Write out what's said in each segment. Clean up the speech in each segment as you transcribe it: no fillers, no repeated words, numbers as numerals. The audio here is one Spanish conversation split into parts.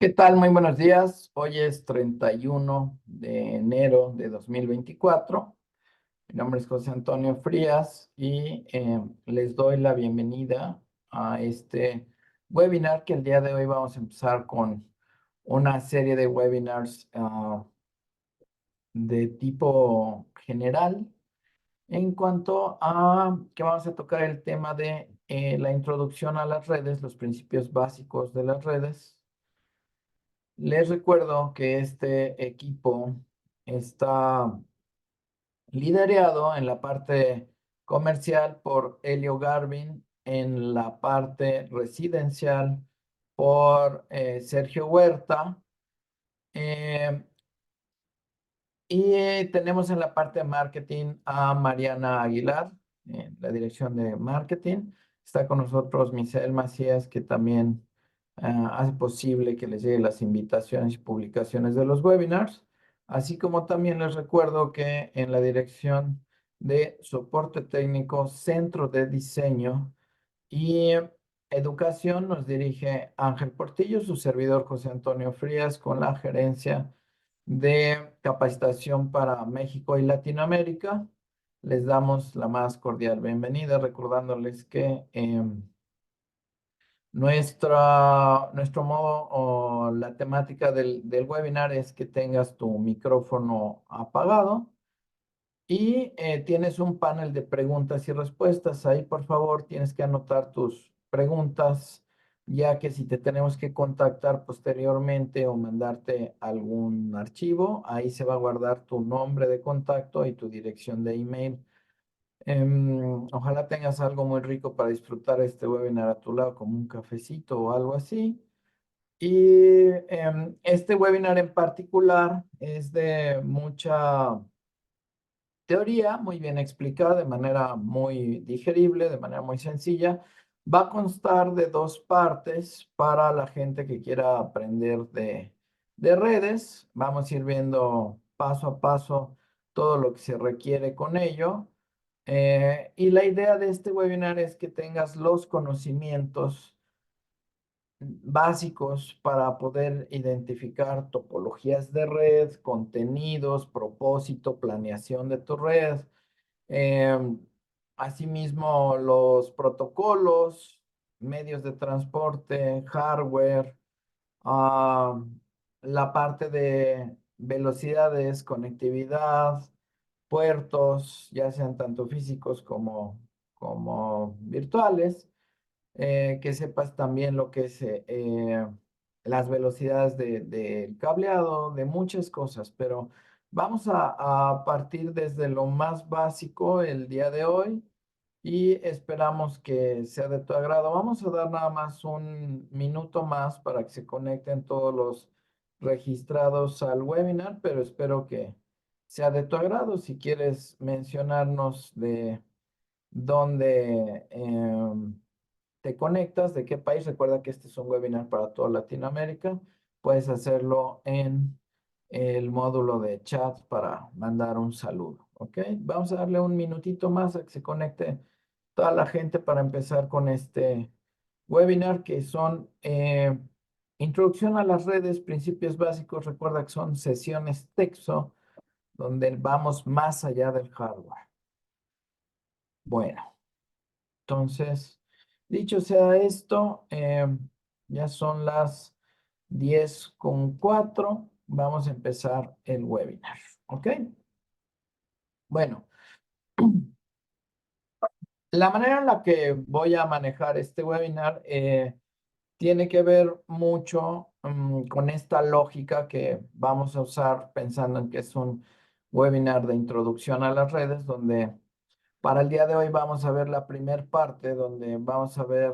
¿Qué tal? Muy buenos días. Hoy es 31 de enero de 2024. Mi nombre es José Antonio Frías y les doy la bienvenida a este webinar que el día de hoy vamos a empezar con una serie de webinars de tipo general en cuanto a que vamos a tocar el tema de la introducción a las redes, los principios básicos de las redes. Les recuerdo que este equipo está liderado en la parte comercial por Elio Garvin, en la parte residencial por Sergio Huerta, eh, y tenemos en la parte de marketing a Mariana Aguilar, en la dirección de marketing. Está con nosotros Misael Macías, que también hace posible que les lleguen las invitaciones y publicaciones de los webinars. Así como también les recuerdo que en la dirección de soporte técnico, centro de diseño y educación nos dirige Ángel Portillo, su servidor José Antonio Frías, con la gerencia de capacitación para México y Latinoamérica. Les damos la más cordial bienvenida, recordándoles que nuestro modo o la temática del webinar es que tengas tu micrófono apagado y tienes un panel de preguntas y respuestas. Ahí, por favor, tienes que anotar tus preguntas, ya que si te tenemos que contactar posteriormente o mandarte algún archivo, ahí se va a guardar tu nombre de contacto y tu dirección de email. Ojalá tengas algo muy rico para disfrutar este webinar a tu lado, como un cafecito o algo así. Y este webinar en particular es de mucha teoría muy bien explicada, de manera muy digerible, de manera muy sencilla. Va a constar de dos partes para la gente que quiera aprender de redes. Vamos a ir viendo paso a paso todo lo que se requiere con ello. Y la idea de este webinar es que tengas los conocimientos básicos para poder identificar topologías de red, contenidos, propósito, planeación de tu red. Em, Asimismo, los protocolos, medios de transporte, hardware, ah, la parte de velocidades, conectividad, puertos, ya sean tanto físicos como virtuales. Que sepas también lo que es las velocidades del cableado, de muchas cosas, pero vamos a partir desde lo más básico el día de hoy y esperamos que sea de tu agrado. Vamos a dar nada más un minuto más para que se conecten todos los registrados al webinar, pero espero que sea de tu agrado. Si quieres mencionarnos de dónde te conectas, de qué país. Recuerda que este es un webinar para toda Latinoamérica. Puedes hacerlo en el módulo de chat para mandar un saludo. ¿Ok? Vamos a darle un minutito más a que se conecte toda la gente para empezar con este webinar que son introducción a las redes, principios básicos. Recuerda que son sesiones texto donde vamos más allá del hardware. Bueno. Entonces, dicho sea esto, ya son las 10:04. Vamos a empezar el webinar. ¿Ok? Bueno, la manera en la que voy a manejar este webinar tiene que ver mucho con esta lógica que vamos a usar pensando en que es un webinar de introducción a las redes, donde para el día de hoy vamos a ver la primer parte donde vamos a ver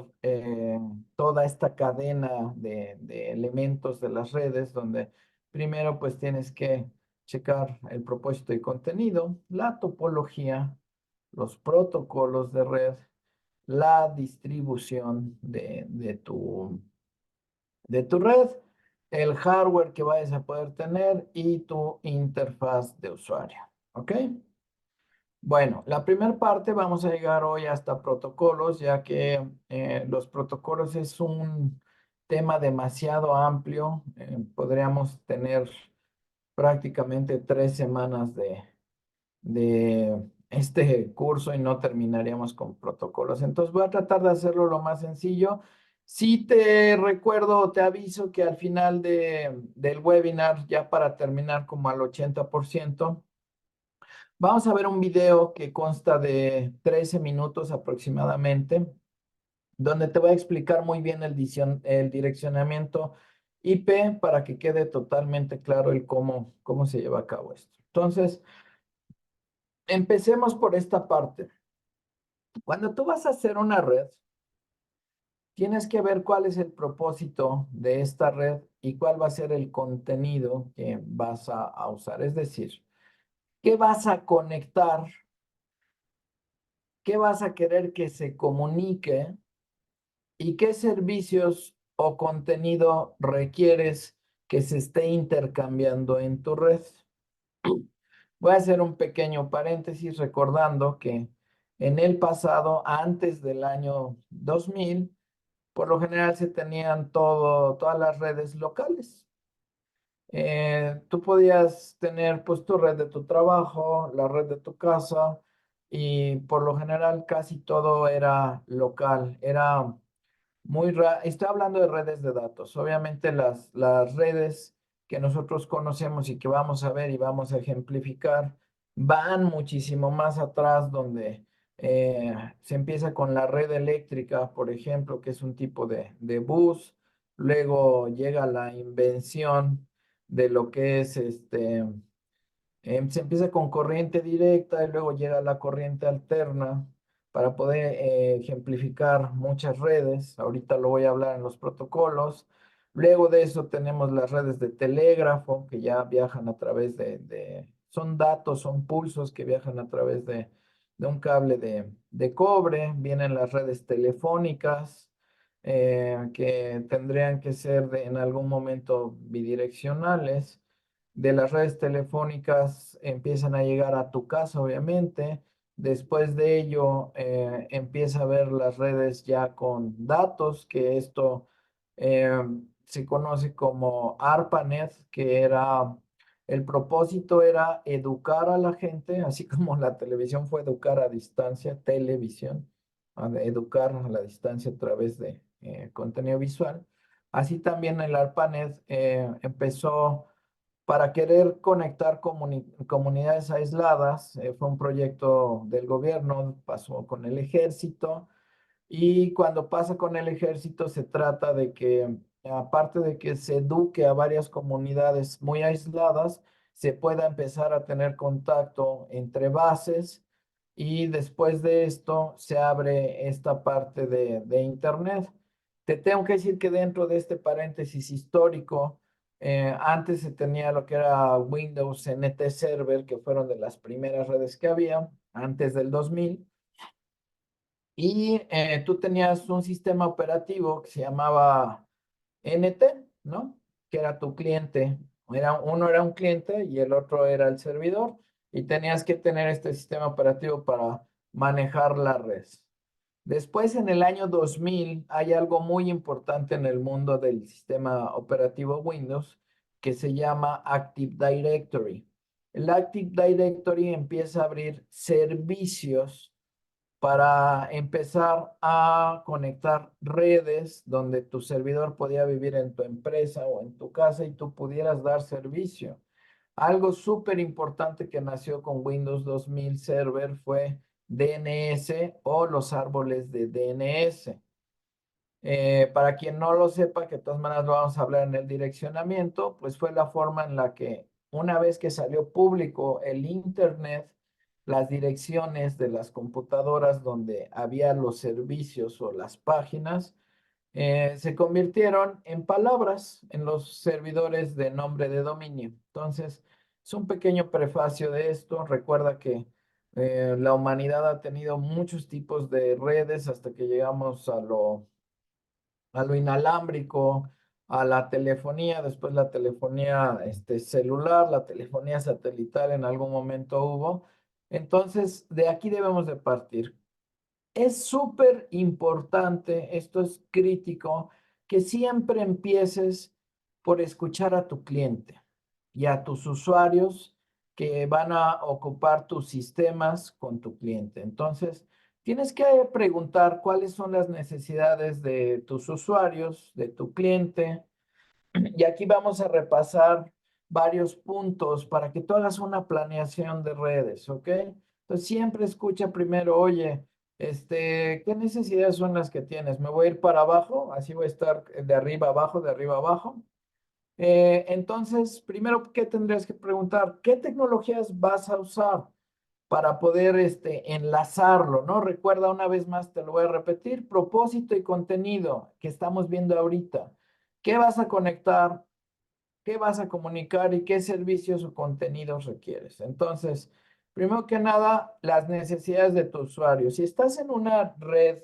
toda esta cadena de elementos de las redes, donde primero pues tienes que checar el propósito y contenido, la topología, los protocolos de red, la distribución de tu red, el hardware que vayas a poder tener y tu interfaz de usuario. ¿Ok? Bueno, la primera parte vamos a llegar hoy hasta protocolos, ya que los protocolos es un tema demasiado amplio. Podríamos tener prácticamente 3 semanas de este curso y no terminaríamos con protocolos. Entonces voy a tratar de hacerlo lo más sencillo. Sí te recuerdo, te aviso que al final del webinar, ya para terminar como al 80%, vamos a ver un video que consta de 13 minutos aproximadamente, donde te voy a explicar muy bien el direccionamiento IP para que quede totalmente claro el cómo se lleva a cabo esto. Entonces, empecemos por esta parte. Cuando tú vas a hacer una red, tienes que ver cuál es el propósito de esta red y cuál va a ser el contenido que vas a usar. Es decir, ¿qué vas a conectar? ¿Qué vas a querer que se comunique? ¿Y qué servicios o contenido requieres que se esté intercambiando en tu red? Voy a hacer un pequeño paréntesis recordando que en el pasado, antes del año 2000, por lo general se tenían todas las redes locales. Tú podías tener pues tu red de tu trabajo, la red de tu casa y por lo general casi todo era local, era estoy hablando de redes de datos. Obviamente las redes que nosotros conocemos y que vamos a ver y vamos a ejemplificar van muchísimo más atrás donde se empieza con la red eléctrica, por ejemplo, que es un tipo de bus. Luego llega la invención de lo que es se empieza con corriente directa y luego llega la corriente alterna para poder ejemplificar muchas redes. Ahorita lo voy a hablar en los protocolos. Luego de eso tenemos las redes de telégrafo que ya viajan a través son datos, son pulsos que viajan a través de un cable de cobre. Vienen las redes telefónicas que tendrían que ser en algún momento bidireccionales. De las redes telefónicas empiezan a llegar a tu casa, obviamente. Después de ello, empieza a ver las redes ya con datos, que esto eh, se conoce como ARPANET, que el propósito era educar a la gente, así como la televisión fue educar a distancia, televisión, educar a la distancia a través de contenido visual. Así también el ARPANET empezó para querer conectar comunidades aisladas. Fue un proyecto del gobierno, pasó con el ejército y cuando pasa con el ejército se trata de que, aparte de que se eduque a varias comunidades muy aisladas, se pueda empezar a tener contacto entre bases y después de esto se abre esta parte de Internet. Te tengo que decir que dentro de este paréntesis histórico, antes se tenía lo que era Windows NT Server, que fueron de las primeras redes que había antes del 2000. Y tú tenías un sistema operativo que se llamaba NT, ¿no? Que era tu cliente. Uno era un cliente y el otro era el servidor. Y tenías que tener este sistema operativo para manejar la red. Después, en el año 2000, hay algo muy importante en el mundo del sistema operativo Windows que se llama Active Directory. El Active Directory empieza a abrir servicios para empezar a conectar redes donde tu servidor podía vivir en tu empresa o en tu casa y tú pudieras dar servicio. Algo súper importante que nació con Windows 2000 Server fue DNS o los árboles de DNS. Para quien no lo sepa, que de todas maneras lo vamos a hablar en el direccionamiento, pues fue la forma en la que una vez que salió público el Internet, las direcciones de las computadoras donde había los servicios o las páginas, se convirtieron en palabras en los servidores de nombre de dominio. Entonces, es un pequeño prefacio de esto. Recuerda que la humanidad ha tenido muchos tipos de redes hasta que llegamos a lo inalámbrico, a la telefonía, después la telefonía celular, la telefonía satelital en algún momento hubo. Entonces, de aquí debemos de partir. Es súper importante, esto es crítico, que siempre empieces por escuchar a tu cliente y a tus usuarios que van a ocupar tus sistemas con tu cliente. Entonces, tienes que preguntar cuáles son las necesidades de tus usuarios, de tu cliente. Y aquí vamos a repasar varios puntos para que tú hagas una planeación de redes, ¿ok? Entonces, siempre escucha primero, oye, ¿qué necesidades son las que tienes? ¿Me voy a ir para abajo? Así voy a estar de arriba abajo, de arriba abajo. Entonces, primero, ¿qué tendrías que preguntar? ¿Qué tecnologías vas a usar para poder enlazarlo, ¿no? Recuerda una vez más, te lo voy a repetir, propósito y contenido que estamos viendo ahorita. ¿Qué vas a conectar? ¿Qué vas a comunicar y qué servicios o contenidos requieres? Entonces, primero que nada, las necesidades de tu usuario. Si estás en una red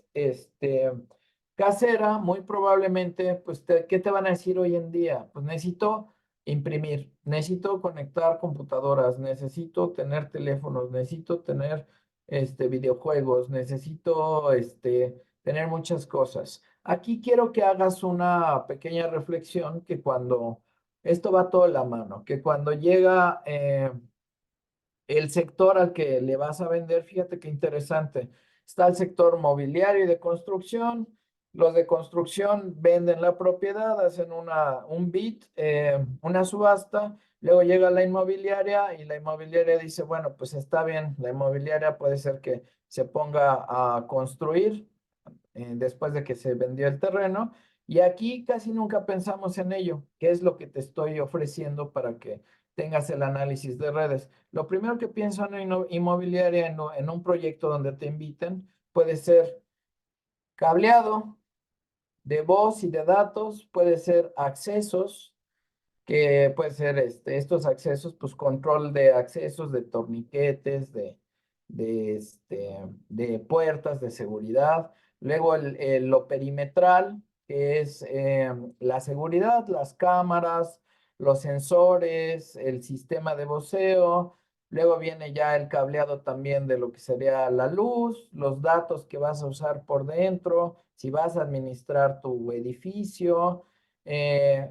casera, muy probablemente, pues, ¿qué te van a decir hoy en día? Pues necesito imprimir, necesito conectar computadoras, necesito tener teléfonos, necesito tener videojuegos, necesito tener muchas cosas. Aquí quiero que hagas una pequeña reflexión que cuando esto va todo de la mano, que cuando llega el sector al que le vas a vender, fíjate qué interesante, está el sector mobiliario y de construcción, los de construcción venden la propiedad, hacen un bid, una subasta, luego llega la inmobiliaria y la inmobiliaria dice, bueno, pues está bien, la inmobiliaria puede ser que se ponga a construir después de que se vendió el terreno. Y aquí casi nunca pensamos en ello. ¿Qué es lo que te estoy ofreciendo para que tengas el análisis de redes? Lo primero que pienso en inmobiliaria, en un proyecto donde te inviten, puede ser cableado de voz y de datos, puede ser accesos, que puede ser estos accesos, pues control de accesos, de torniquetes, de puertas de seguridad. Luego lo perimetral, que es la seguridad, las cámaras, los sensores, el sistema de voceo. Luego viene ya el cableado también de lo que sería la luz, los datos que vas a usar por dentro, si vas a administrar tu edificio.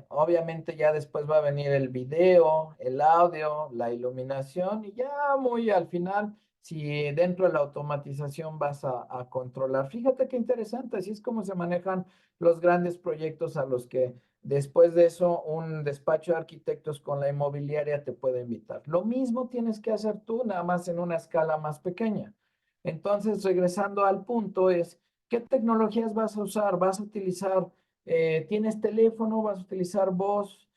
Obviamente ya después va a venir el video, el audio, la iluminación y ya muy al final, si dentro de la automatización vas a controlar. Fíjate qué interesante, así es como se manejan los grandes proyectos a los que después de eso un despacho de arquitectos con la inmobiliaria te puede invitar. Lo mismo tienes que hacer tú, nada más en una escala más pequeña. Entonces, regresando al punto es, ¿qué tecnologías vas a usar? ¿Vas a utilizar tienes teléfono, vas a utilizar voz,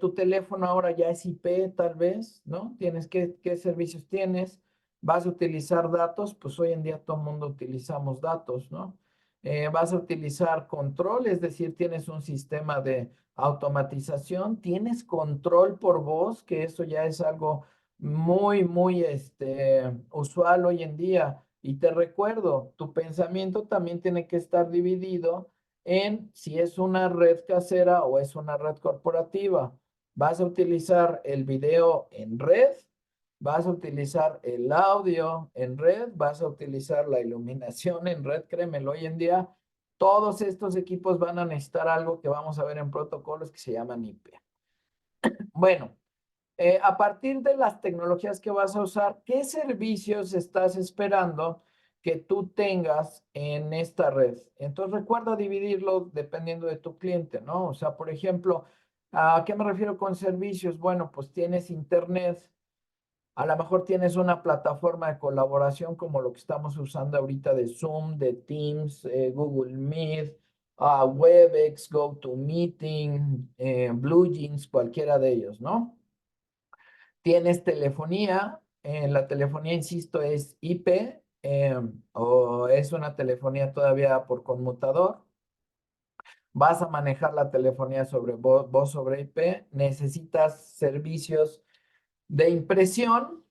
tu teléfono ahora ya es IP tal vez, ¿no? ¿Qué servicios tienes? ¿Vas a utilizar datos? Pues hoy en día todo el mundo utilizamos datos, ¿no? ¿Vas a utilizar control? Es decir, tienes un sistema de automatización, tienes control por voz, que eso ya es algo muy usual hoy en día. Y te recuerdo, tu pensamiento también tiene que estar dividido en si es una red casera o es una red corporativa. Vas a utilizar el video en red, vas a utilizar el audio en red, vas a utilizar la iluminación en red, créemelo, hoy en día todos estos equipos van a necesitar algo que vamos a ver en protocolos que se llaman IP. Bueno, a partir de las tecnologías que vas a usar, ¿qué servicios estás esperando que tú tengas en esta red? Entonces recuerda dividirlo dependiendo de tu cliente, ¿no? O sea, por ejemplo, ¿a qué me refiero con servicios? Bueno, pues tienes internet, a lo mejor tienes una plataforma de colaboración como lo que estamos usando ahorita de Zoom, de Teams, Google Meet, Webex, GoToMeeting, BlueJeans, cualquiera de ellos, ¿no? Tienes telefonía, la telefonía, insisto, es IP o es una telefonía todavía por conmutador. Vas a manejar la telefonía sobre voz sobre IP. Necesitas servicios de impresión.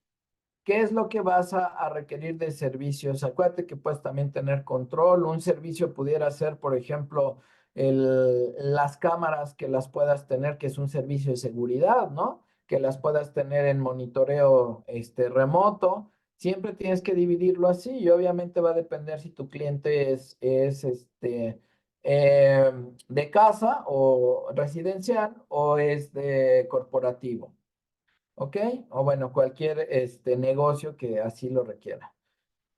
¿Qué es lo que vas a requerir de servicios? Acuérdate que puedes también tener control. Un servicio pudiera ser, por ejemplo, las cámaras que las puedas tener, que es un servicio de seguridad, ¿no? Que las puedas tener en monitoreo remoto. Siempre tienes que dividirlo así y obviamente va a depender si tu cliente es de casa o residencial o es de corporativo, ¿ok? O bueno, cualquier negocio que así lo requiera.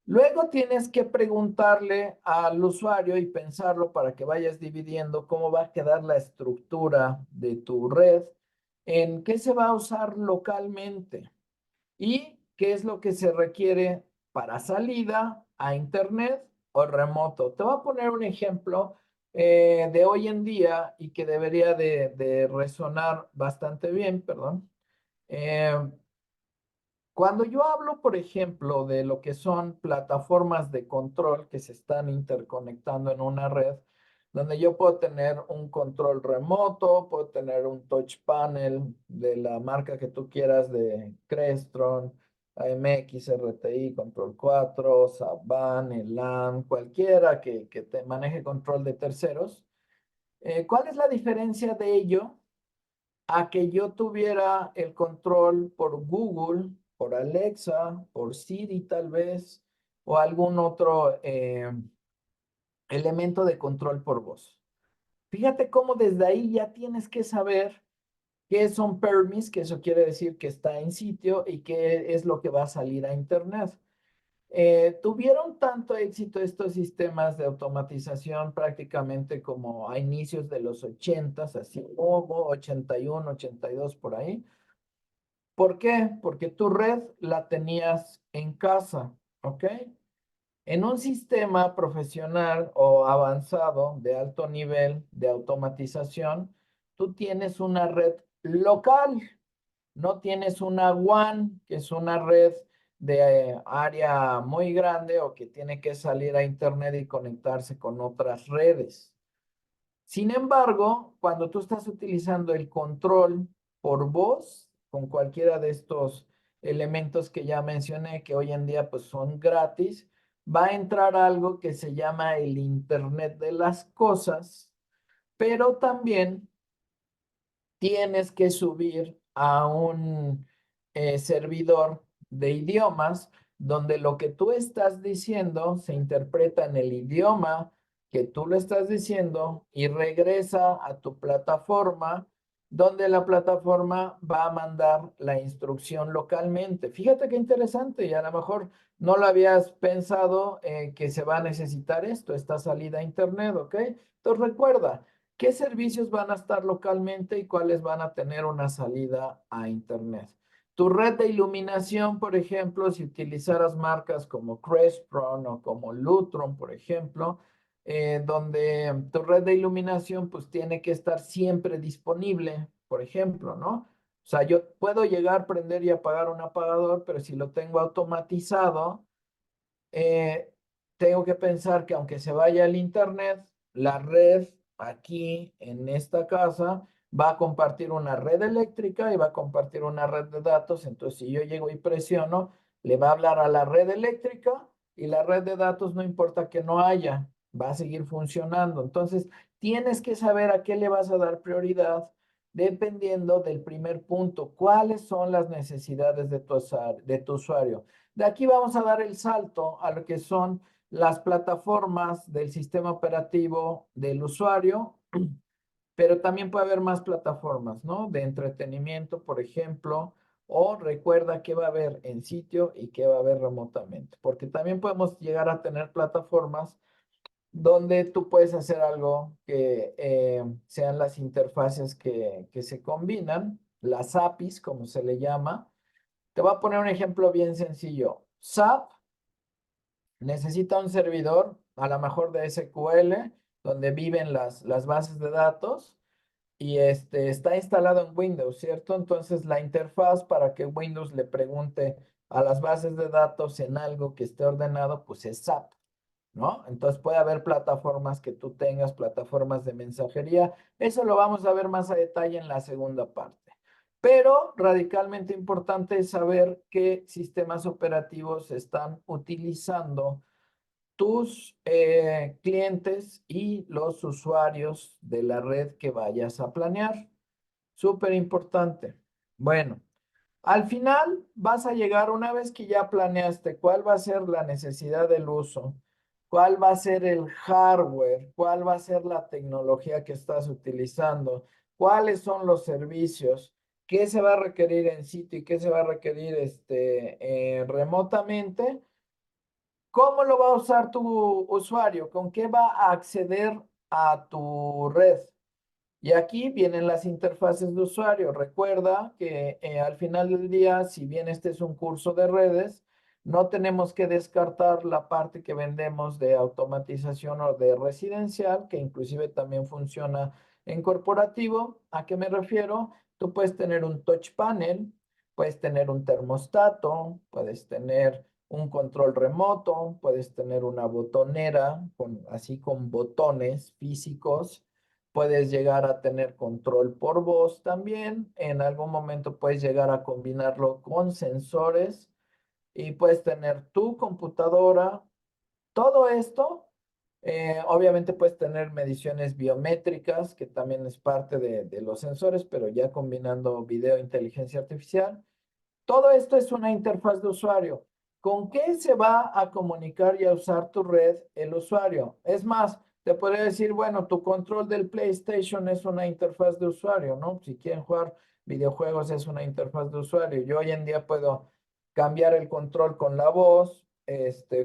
Luego tienes que preguntarle al usuario y pensarlo para que vayas dividiendo cómo va a quedar la estructura de tu red, en qué se va a usar localmente y qué es lo que se requiere para salida a internet o remoto. Te voy a poner un ejemplo de hoy en día y que debería de resonar bastante bien, perdón. Eh, Cuando yo hablo, por ejemplo, de lo que son plataformas de control que se están interconectando en una red, donde yo puedo tener un control remoto, puedo tener un touch panel de la marca que tú quieras, de Crestron, AMX, RTI, Control 4, Saban, Elan, cualquiera que te maneje control de terceros. ¿Cuál es la diferencia de ello a que yo tuviera el control por Google, por Alexa, por Siri tal vez, o algún otro elemento de control por voz? Fíjate cómo desde ahí ya tienes que saber qué es un permis, que eso quiere decir que está en sitio y qué es lo que va a salir a internet. Tuvieron tanto éxito estos sistemas de automatización prácticamente como a inicios de los 80s, así como 81, 82 por ahí. ¿Por qué? Porque tu red la tenías en casa, ¿ok? En un sistema profesional o avanzado de alto nivel de automatización, tú tienes una red local, no tienes una WAN, que es una red de área muy grande o que tiene que salir a internet y conectarse con otras redes. Sin embargo, cuando tú estás utilizando el control por voz con cualquiera de estos elementos que ya mencioné, que hoy en día pues son gratis, va a entrar algo que se llama el Internet de las cosas, pero también tienes que subir a un servidor de idiomas donde lo que tú estás diciendo se interpreta en el idioma que tú lo estás diciendo y regresa a tu plataforma donde la plataforma va a mandar la instrucción localmente. Fíjate qué interesante y a lo mejor no lo habías pensado que se va a necesitar esto, esta salida a internet, ¿ok? Entonces recuerda. ¿Qué servicios van a estar localmente y cuáles van a tener una salida a internet? Tu red de iluminación, por ejemplo, si utilizaras marcas como Crestron o como Lutron, por ejemplo, donde tu red de iluminación pues tiene que estar siempre disponible, por ejemplo, ¿no? O sea, yo puedo llegar, prender y apagar un apagador, pero si lo tengo automatizado, eh, tengo que pensar que aunque se vaya al internet, la red aquí en esta casa va a compartir una red eléctrica y va a compartir una red de datos. Entonces, si yo llego y presiono, le va a hablar a la red eléctrica y la red de datos no importa que no haya, va a seguir funcionando. Entonces, tienes que saber a qué le vas a dar prioridad dependiendo del primer punto. ¿Cuáles son las necesidades de tu usuario? De aquí vamos a dar el salto a lo que son las plataformas del sistema operativo del usuario, pero también puede haber más plataformas, ¿no? De entretenimiento, por ejemplo, o recuerda qué va a haber en sitio y qué va a haber remotamente, porque también podemos llegar a tener plataformas donde tú puedes hacer algo que sean las interfaces que se combinan, las APIs, como se le llama. Te voy a poner un ejemplo bien sencillo. SAP necesita un servidor, a lo mejor de SQL, donde viven las bases de datos y está instalado en Windows, ¿cierto? Entonces la interfaz para que Windows le pregunte a las bases de datos en algo que esté ordenado, pues es SAP, ¿no? Entonces puede haber plataformas que tú tengas, plataformas de mensajería. Eso lo vamos a ver más a detalle en la segunda parte. Pero radicalmente importante es saber qué sistemas operativos están utilizando tus clientes y los usuarios de la red que vayas a planear. Súper importante. Bueno, al final vas a llegar una vez que ya planeaste cuál va a ser la necesidad del uso, cuál va a ser el hardware, cuál va a ser la tecnología que estás utilizando, cuáles son los servicios, qué se va a requerir en sitio y qué se va a requerir remotamente. ¿Cómo lo va a usar tu usuario? ¿Con qué va a acceder a tu red? Y aquí vienen las interfaces de usuario. Recuerda que al final del día, si bien este es un curso de redes, no tenemos que descartar la parte que vendemos de automatización o de residencial, que inclusive también funciona en corporativo. ¿A qué me refiero? Tú puedes tener un touch panel, puedes tener un termostato, puedes tener un control remoto, puedes tener una botonera así con botones físicos. Puedes llegar a tener control por voz también. En algún momento puedes llegar a combinarlo con sensores y puedes tener tu computadora. Todo esto, obviamente puedes tener mediciones biométricas, que también es parte de los sensores, pero ya combinando video e inteligencia artificial. Todo esto es una interfaz de usuario. ¿Con qué se va a comunicar y a usar tu red el usuario? Es más, te podría decir, bueno, tu control del PlayStation es una interfaz de usuario, ¿no? Si quieren jugar videojuegos es una interfaz de usuario. Yo hoy en día puedo cambiar el control con la voz,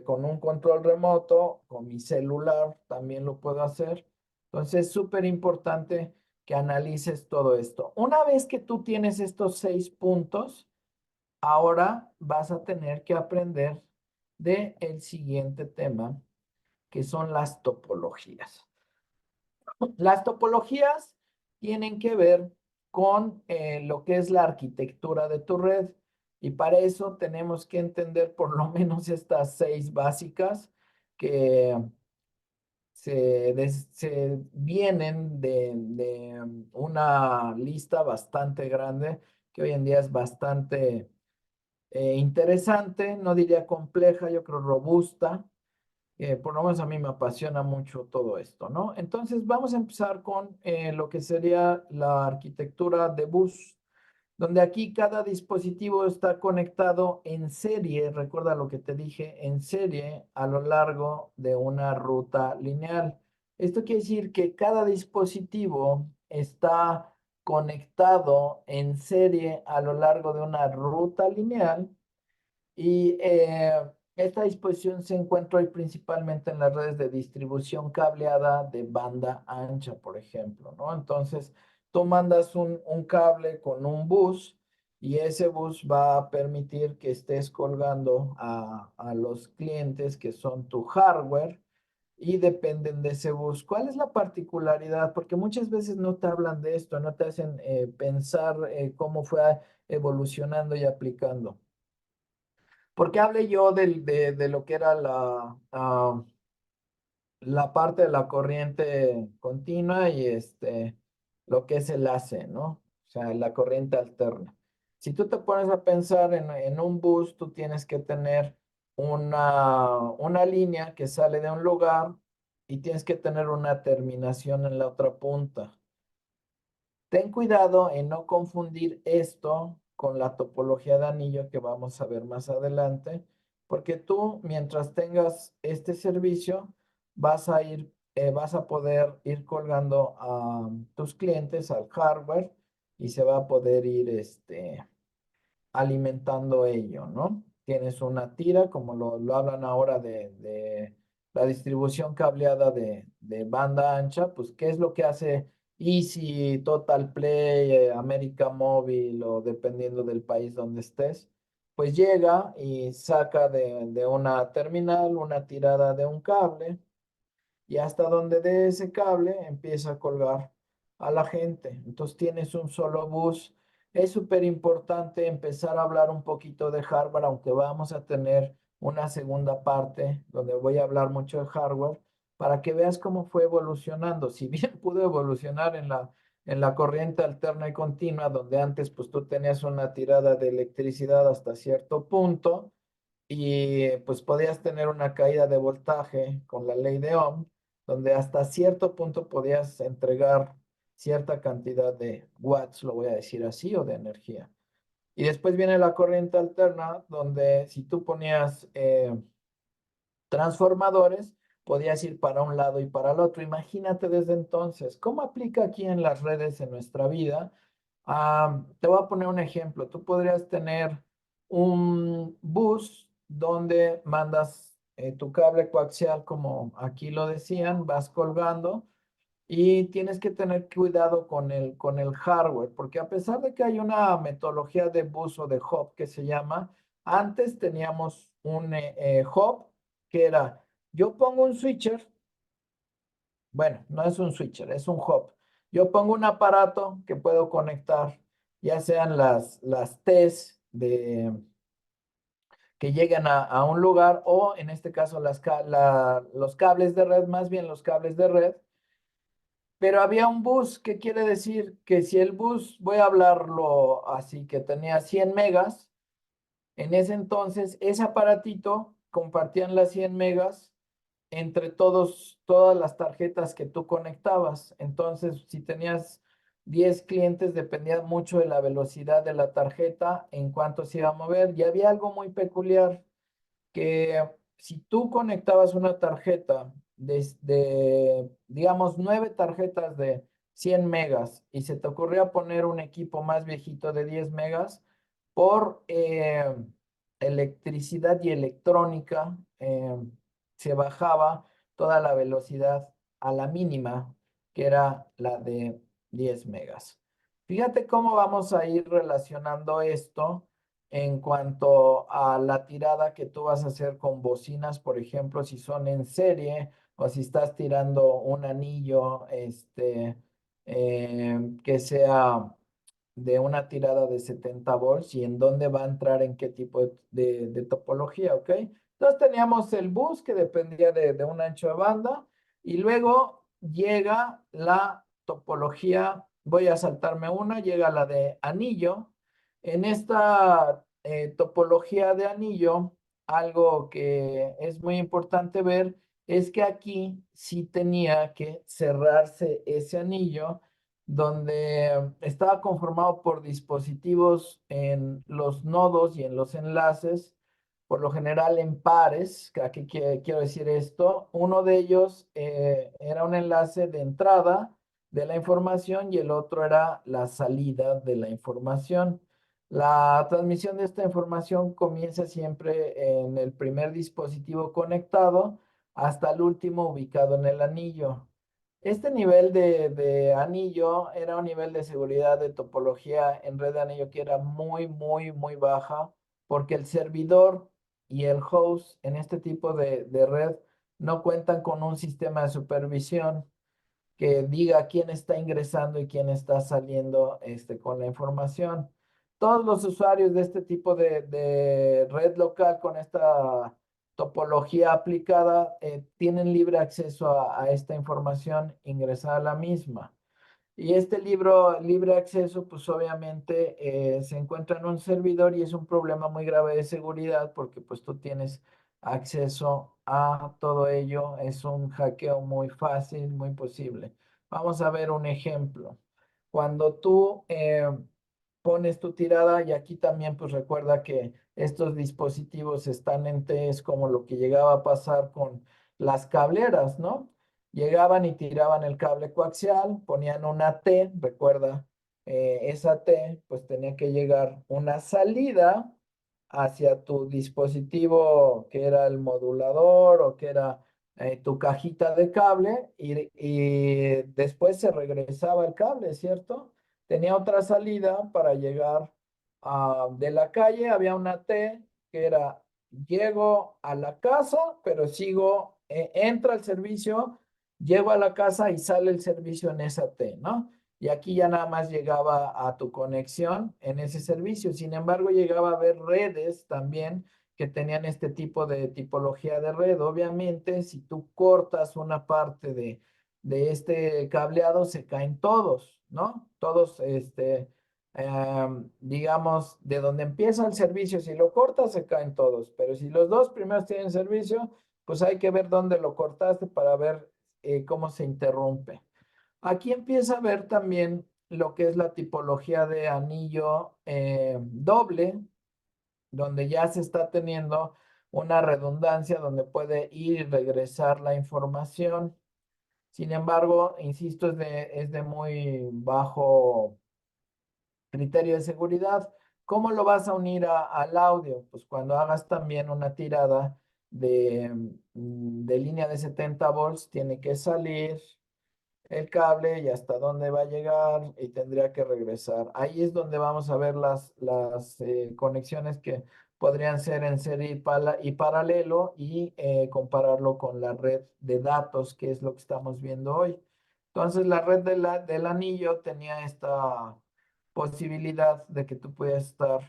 con un control remoto, con mi celular también lo puedo hacer. Entonces, es súper importante que analices todo esto. Una vez que tú tienes estos 6 puntos, ahora vas a tener que aprender de el siguiente tema, que son las topologías. Las topologías tienen que ver con lo que es la arquitectura de tu red y para eso tenemos que entender por lo menos estas 6 básicas que se vienen de una lista bastante grande que hoy en día es bastante interesante, no diría compleja, yo creo robusta. Por lo menos a mí me apasiona mucho todo esto, ¿no? Entonces vamos a empezar con lo que sería la arquitectura de bus, donde aquí cada dispositivo está conectado en serie, recuerda lo que te dije, en serie a lo largo de una ruta lineal. Esto quiere decir que cada dispositivo está conectado en serie a lo largo de una ruta lineal y esta disposición se encuentra hoy principalmente en las redes de distribución cableada de banda ancha, por ejemplo, ¿no? Entonces, tú mandas un cable con un bus y ese bus va a permitir que estés colgando a los clientes que son tu hardware y dependen de ese bus. ¿Cuál es la particularidad? Porque muchas veces no te hablan de esto, no te hacen pensar cómo fue evolucionando y aplicando. Porque hablé yo de lo que era la parte de la corriente continua y lo que es el AC, ¿no? O sea, la corriente alterna. Si tú te pones a pensar en un bus, tú tienes que tener una línea que sale de un lugar y tienes que tener una terminación en la otra punta. Ten cuidado en no confundir esto con la topología de anillo que vamos a ver más adelante, porque tú, mientras tengas este servicio, vas a poder ir colgando a tus clientes al hardware y se va a poder ir alimentando ello, ¿no? Tienes una tira, como lo hablan ahora de la distribución cableada de banda ancha, pues, ¿qué es lo que hace Easy, Total Play, América Móvil o dependiendo del país donde estés? Pues llega y saca de una terminal una tirada de un cable y hasta donde dé ese cable empieza a colgar a la gente. Entonces tienes un solo bus. Es súper importante empezar a hablar un poquito de hardware, aunque vamos a tener una segunda parte donde voy a hablar mucho de hardware, para que veas cómo fue evolucionando. Si bien pudo evolucionar en la corriente alterna y continua, donde antes pues tú tenías una tirada de electricidad hasta cierto punto y pues podías tener una caída de voltaje con la ley de Ohm, donde hasta cierto punto podías entregar cierta cantidad de watts, lo voy a decir así, o de energía. Y después viene la corriente alterna, donde si tú ponías transformadores, podías ir para un lado y para el otro. Imagínate desde entonces, ¿cómo aplica aquí en las redes en nuestra vida? Te voy a poner un ejemplo. Tú podrías tener un bus donde mandas tu cable coaxial, como aquí lo decían, vas colgando y tienes que tener cuidado con el hardware, porque a pesar de que hay una metodología de bus o de hub que se llama, antes teníamos un hub que era, yo pongo un switcher, bueno, no es un switcher, es un hub. Yo pongo un aparato que puedo conectar, ya sean las T's que lleguen a un lugar o en este caso los cables de red, más bien los cables de red. Pero había un bus, que quiere decir que si el bus, voy a hablarlo así, que tenía 100 megas, en ese entonces ese aparatito compartían las 100 megas entre todas las tarjetas que tú conectabas. Entonces, si tenías 10 clientes, dependía mucho de la velocidad de la tarjeta en cuánto se iba a mover. Y había algo muy peculiar que si tú conectabas una tarjeta digamos, 9 tarjetas de 100 megas y se te ocurría poner un equipo más viejito de 10 megas, por electricidad y electrónica, se bajaba toda la velocidad a la mínima, que era la de 10 megas. Fíjate cómo vamos a ir relacionando esto en cuanto a la tirada que tú vas a hacer con bocinas, por ejemplo, si son en serie o si estás tirando un anillo, que sea de una tirada de 70 volts y en dónde va a entrar en qué tipo de topología, ¿ok? Entonces teníamos el bus que dependía de un ancho de banda y luego llega la topología, voy a saltarme una, llega la de anillo. En esta topología de anillo, algo que es muy importante ver es que aquí sí tenía que cerrarse ese anillo donde estaba conformado por dispositivos en los nodos y en los enlaces, por lo general en pares. Aquí quiero decir esto. Uno de ellos era un enlace de entrada de la información y el otro era la salida de la información. La transmisión de esta información comienza siempre en el primer dispositivo conectado hasta el último ubicado en el anillo. Este nivel de anillo era un nivel de seguridad de topología en red de anillo que era muy, muy, muy baja, porque el servidor y el host en este tipo de red no cuentan con un sistema de supervisión que diga quién está ingresando y quién está saliendo con la información. Todos los usuarios de este tipo de red local con esta topología aplicada tienen libre acceso a esta información ingresada a la misma. Y este libro libre acceso, pues obviamente se encuentra en un servidor y es un problema muy grave de seguridad porque pues tú tienes acceso a todo ello. Es un hackeo muy fácil, muy posible. Vamos a ver un ejemplo. Cuando tú pones tu tirada y aquí también pues recuerda que estos dispositivos están en T, es como lo que llegaba a pasar con las cableras, ¿no? Llegaban y tiraban el cable coaxial, ponían una T, recuerda, esa T, pues tenía que llegar una salida hacia tu dispositivo que era el modulador o que era tu cajita de cable y después se regresaba el cable, ¿cierto? Tenía otra salida para llegar de la calle, había una T que era, llego a la casa, pero sigo, entra el servicio, llego a la casa y sale el servicio en esa T, ¿no? Y aquí ya nada más llegaba a tu conexión en ese servicio. Sin embargo, llegaba a haber redes también que tenían este tipo de tipología de red. Obviamente, si tú cortas una parte de este cableado, se caen todos, ¿no? Todos, digamos, de donde empieza el servicio, si lo cortas, se caen todos. Pero si los dos primeros tienen servicio, pues hay que ver dónde lo cortaste para ver cómo se interrumpe. Aquí empieza a ver también lo que es la tipología de anillo doble, donde ya se está teniendo una redundancia donde puede ir y regresar la información. Sin embargo, insisto, es de muy bajo criterio de seguridad. ¿Cómo lo vas a unir al audio? Pues cuando hagas también una tirada de línea de 70 volts, tiene que salir el cable y hasta dónde va a llegar y tendría que regresar. Ahí es donde vamos a ver las conexiones que podrían ser en serie y paralelo y compararlo con la red de datos, que es lo que estamos viendo hoy. Entonces, la red del anillo tenía esta posibilidad de que tú pudieras estar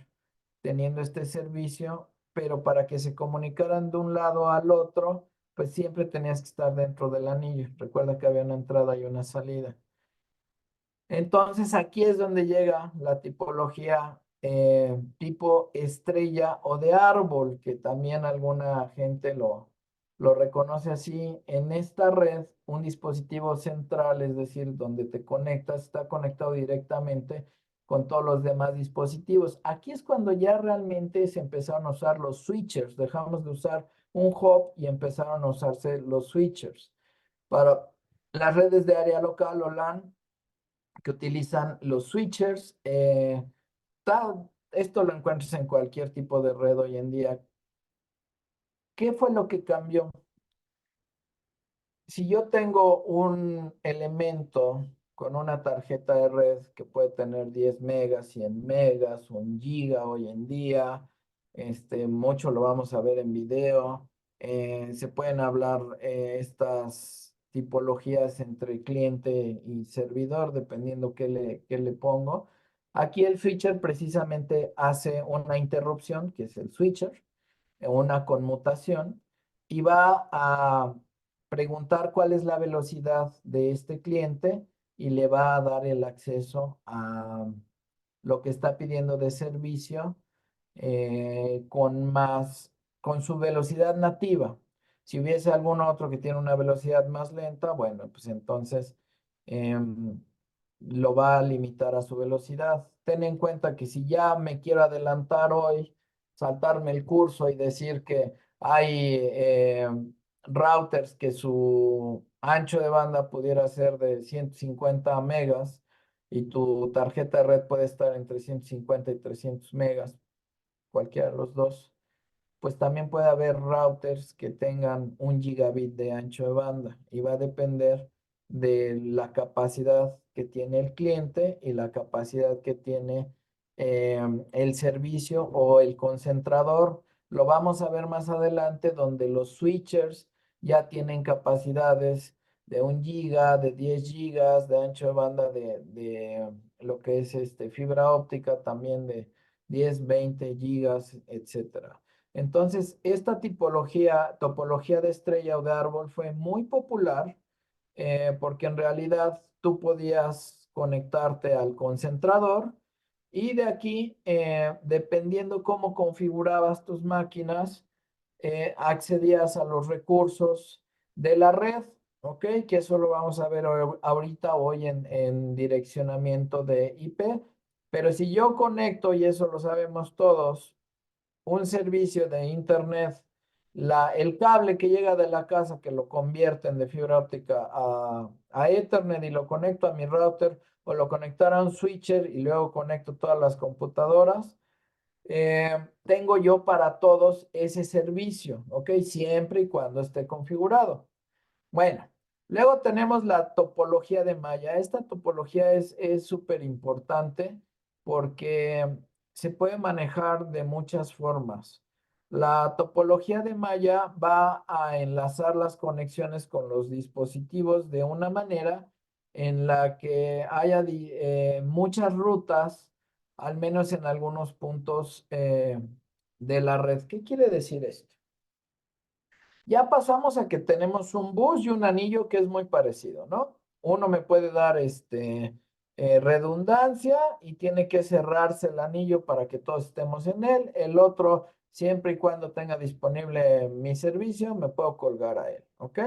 teniendo este servicio, pero para que se comunicaran de un lado al otro, pues siempre tenías que estar dentro del anillo. Recuerda que había una entrada y una salida. Entonces aquí es donde llega la tipología tipo estrella o de árbol, que también alguna gente lo reconoce así. En esta red, un dispositivo central, es decir, donde te conectas, está conectado directamente con todos los demás dispositivos. Aquí es cuando ya realmente se empezaron a usar los switchers. Dejamos de usar un hub y empezaron a usarse los switchers. Para las redes de área local o LAN, que utilizan los switchers. Esto lo encuentras en cualquier tipo de red hoy en día. ¿Qué fue lo que cambió? Si yo tengo un elemento con una tarjeta de red que puede tener 10 megas, 100 megas, 1 giga hoy en día, mucho lo vamos a ver en video, se pueden hablar estas tipologías entre cliente y servidor, dependiendo qué le pongo. Aquí el switcher precisamente hace una interrupción, que es el switcher, una conmutación, y va a preguntar cuál es la velocidad de este cliente y le va a dar el acceso a lo que está pidiendo de servicio con su velocidad nativa. Si hubiese algún otro que tiene una velocidad más lenta, bueno, pues entonces em, lo va a limitar a su velocidad. Ten en cuenta que si ya me quiero adelantar hoy, saltarme el curso y decir que hay routers que su ancho de banda pudiera ser de 150 megas y tu tarjeta de red puede estar entre 150 y 300 megas, cualquiera de los dos, pues también puede haber routers que tengan 1 gigabit de ancho de banda y va a depender de la capacidad que tiene el cliente y la capacidad que tiene el servicio o el concentrador. Lo vamos a ver más adelante, donde los switchers ya tienen capacidades de 1 giga, de 10 gigas de ancho de banda de lo que es fibra óptica, también de 10, 20 gigas, etcétera. Entonces, esta topología de estrella o de árbol fue muy popular porque en realidad tú podías conectarte al concentrador y de aquí, dependiendo cómo configurabas tus máquinas, accedías a los recursos de la red, ¿ok? Que eso lo vamos a ver ahorita hoy en direccionamiento de IP. Pero si yo conecto, y eso lo sabemos todos, un servicio de internet, el cable que llega de la casa que lo convierten de fibra óptica a Ethernet y lo conecto a mi router o lo conectar a un switcher y luego conecto todas las computadoras, tengo yo para todos ese servicio, ¿ok? Siempre y cuando esté configurado. Bueno, luego tenemos la topología de malla. Esta topología es súper importante porque se puede manejar de muchas formas. La topología de malla va a enlazar las conexiones con los dispositivos de una manera en la que haya muchas rutas, al menos en algunos puntos de la red. ¿Qué quiere decir esto? Ya pasamos a que tenemos un bus y un anillo que es muy parecido, ¿no? Uno me puede dar redundancia y tiene que cerrarse el anillo para que todos estemos en él. El otro, siempre y cuando tenga disponible mi servicio, me puedo colgar a él, ¿ok?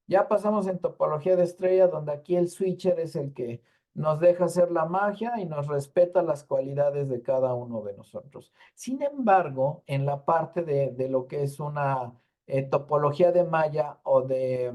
Ya pasamos en topología de estrella, donde aquí el switcher es el que nos deja hacer la magia y nos respeta las cualidades de cada uno de nosotros. Sin embargo, en la parte de lo que es una topología de malla o de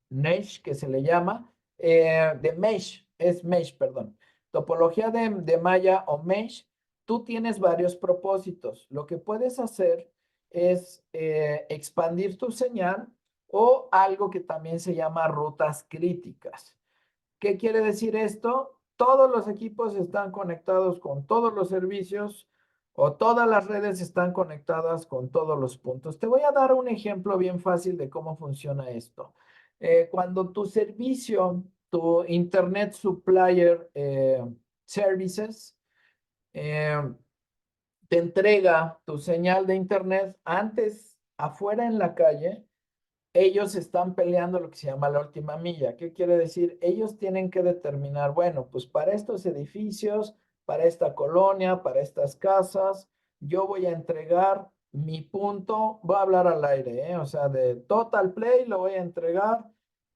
Mesh, que se le llama, de Mesh, es Mesh, perdón. Topología de malla o Mesh, tú tienes varios propósitos. Lo que puedes hacer es expandir tu señal o algo que también se llama rutas críticas. ¿Qué quiere decir esto? Todos los equipos están conectados con todos los servicios o todas las redes están conectadas con todos los puntos. Te voy a dar un ejemplo bien fácil de cómo funciona esto. Cuando tu servicio, tu Internet Supplier Services, eh, te entrega tu señal de Internet antes afuera en la calle, ellos están peleando lo que se llama la última milla. ¿Qué quiere decir? Ellos tienen que determinar, bueno, pues para estos edificios, para esta colonia, para estas casas, yo voy a entregar mi punto, voy a hablar al aire, ¿eh? O sea, de Total Play lo voy a entregar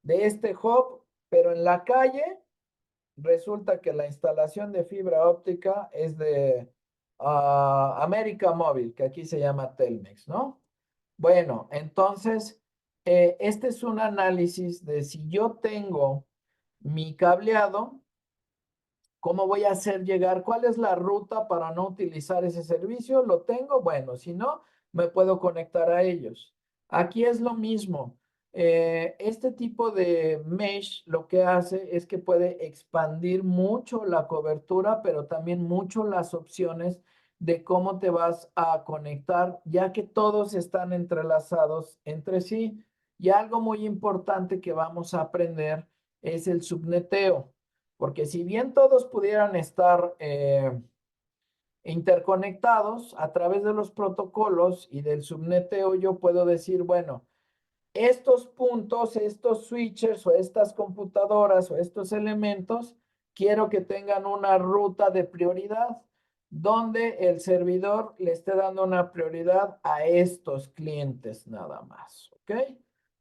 de este hub, pero en la calle resulta que la instalación de fibra óptica es de América Móvil, que aquí se llama Telmex, ¿no? Bueno, entonces, este es un análisis de si yo tengo mi cableado, ¿cómo voy a hacer llegar? ¿Cuál es la ruta para no utilizar ese servicio? ¿Lo tengo? Bueno, si no, me puedo conectar a ellos. Aquí es lo mismo. Este tipo de mesh lo que hace es que puede expandir mucho la cobertura, pero también mucho las opciones de cómo te vas a conectar, ya que todos están entrelazados entre sí. Y algo muy importante que vamos a aprender es el subneteo. Porque si bien todos pudieran estar interconectados a través de los protocolos y del subneteo, yo puedo decir, bueno, estos puntos, estos switches o estas computadoras o estos elementos, quiero que tengan una ruta de prioridad donde el servidor le esté dando una prioridad a estos clientes nada más, ¿ok?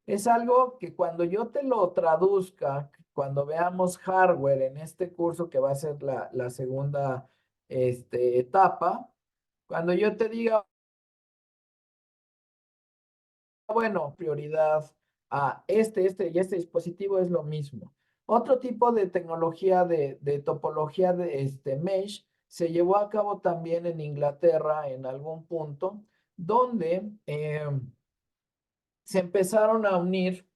Es algo que cuando yo te lo traduzca, cuando veamos hardware en este curso que va a ser la segunda etapa, cuando yo te diga, bueno, prioridad a y este dispositivo es lo mismo. Otro tipo de tecnología de topología de mesh se llevó a cabo también en Inglaterra en algún punto, donde se empezaron a unir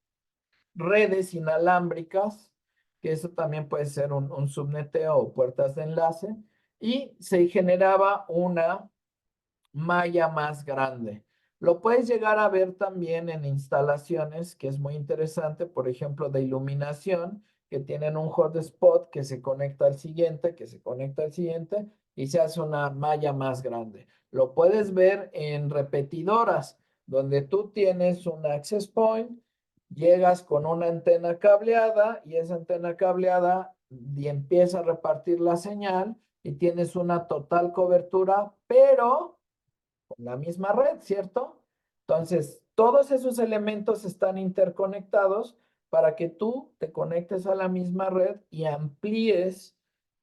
redes inalámbricas, que eso también puede ser un subneteo o puertas de enlace, y se generaba una malla más grande. Lo puedes llegar a ver también en instalaciones, que es muy interesante, por ejemplo, de iluminación, que tienen un hotspot que se conecta al siguiente, que se conecta al siguiente, y se hace una malla más grande. Lo puedes ver en repetidoras, donde tú tienes un access point, llegas con una antena cableada y esa antena cableada y empieza a repartir la señal y tienes una total cobertura, pero con la misma red, ¿cierto? Entonces, todos esos elementos están interconectados para que tú te conectes a la misma red y amplíes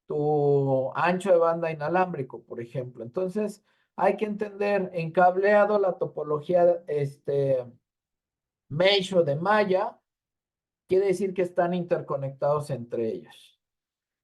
tu ancho de banda inalámbrico, por ejemplo. Entonces, hay que entender en cableado la topología mesh o de malla, quiere decir que están interconectados entre ellos.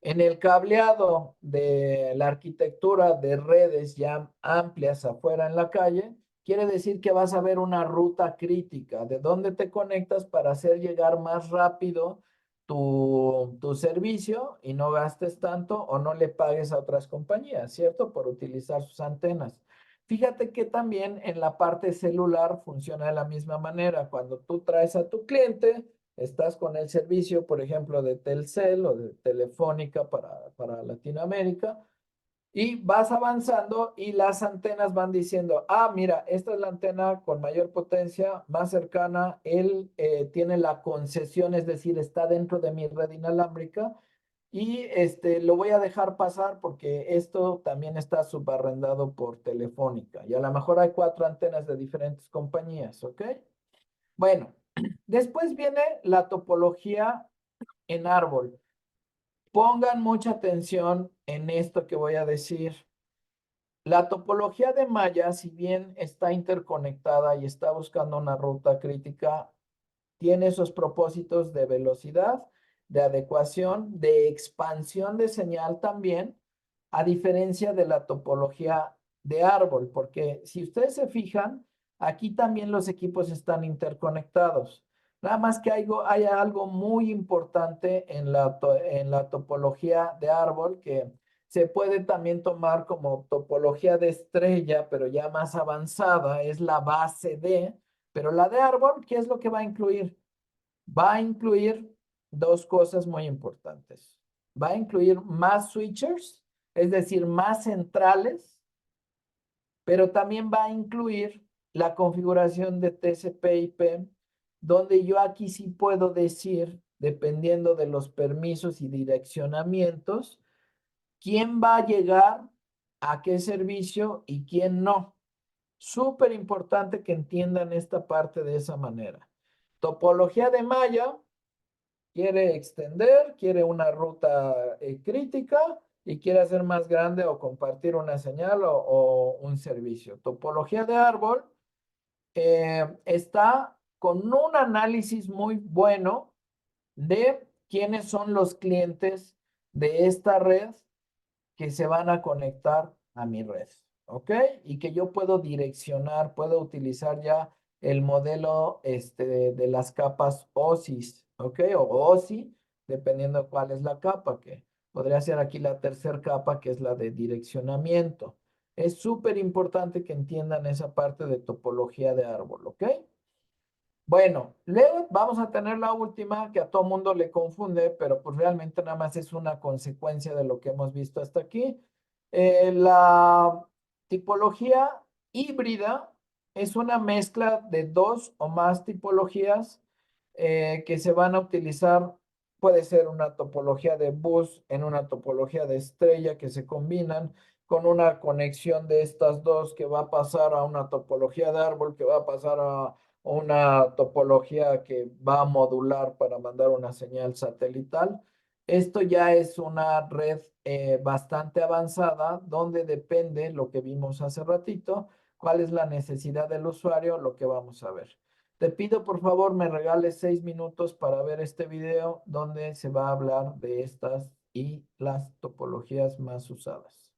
En el cableado de la arquitectura de redes ya amplias afuera en la calle, quiere decir que vas a ver una ruta crítica de dónde te conectas para hacer llegar más rápido tu servicio y no gastes tanto o no le pagues a otras compañías, ¿cierto? Por utilizar sus antenas. Fíjate que también en la parte celular funciona de la misma manera. Cuando tú traes a tu cliente, estás con el servicio, por ejemplo, de Telcel o de Telefónica para Latinoamérica, y vas avanzando y las antenas van diciendo, ah, mira, esta es la antena con mayor potencia, más cercana, él tiene la concesión, es decir, está dentro de mi red inalámbrica y lo voy a dejar pasar porque esto también está subarrendado por Telefónica y a lo mejor hay 4 antenas de diferentes compañías, ¿ok? Bueno, después viene la topología en árbol. Pongan mucha atención en esto que voy a decir. La topología de malla, si bien está interconectada y está buscando una ruta crítica, tiene esos propósitos de velocidad, de adecuación, de expansión de señal también, a diferencia de la topología de árbol, porque si ustedes se fijan, aquí también los equipos están interconectados. Nada más que hay algo muy importante en la topología de árbol que se puede también tomar como topología de estrella, pero ya más avanzada, es la base de, pero la de árbol, ¿qué es lo que va a incluir? Va a incluir dos cosas muy importantes. Va a incluir más switchers, es decir, más centrales, pero también va a incluir la configuración de TCP/IP, donde yo aquí sí puedo decir, dependiendo de los permisos y direccionamientos, quién va a llegar a qué servicio y quién no. Súper importante que entiendan esta parte de esa manera. Topología de malla quiere extender, quiere una ruta crítica y quiere hacer más grande o compartir una señal o un servicio. Topología de árbol está con un análisis muy bueno de quiénes son los clientes de esta red que se van a conectar a mi red, ¿ok? Y que yo puedo direccionar, puedo utilizar ya el modelo de las capas OSIS, ¿ok? O OSI, dependiendo cuál es la capa, que podría ser aquí la tercera capa, que es la de direccionamiento. Es súper importante que entiendan esa parte de topología de árbol, ¿ok? Bueno, luego vamos a tener la última que a todo mundo le confunde, pero pues realmente nada más es una consecuencia de lo que hemos visto hasta aquí. La tipología híbrida es una mezcla de dos o más tipologías que se van a utilizar. Puede ser una topología de bus en una topología de estrella que se combinan con una conexión de estas dos que va a pasar a una topología de árbol que va a pasar a una topología que va a modular para mandar una señal satelital. Esto ya es una red bastante avanzada donde depende lo que vimos hace ratito, cuál es la necesidad del usuario, lo que vamos a ver. Te pido por favor me regales 6 minutos para ver este video donde se va a hablar de estas y las topologías más usadas.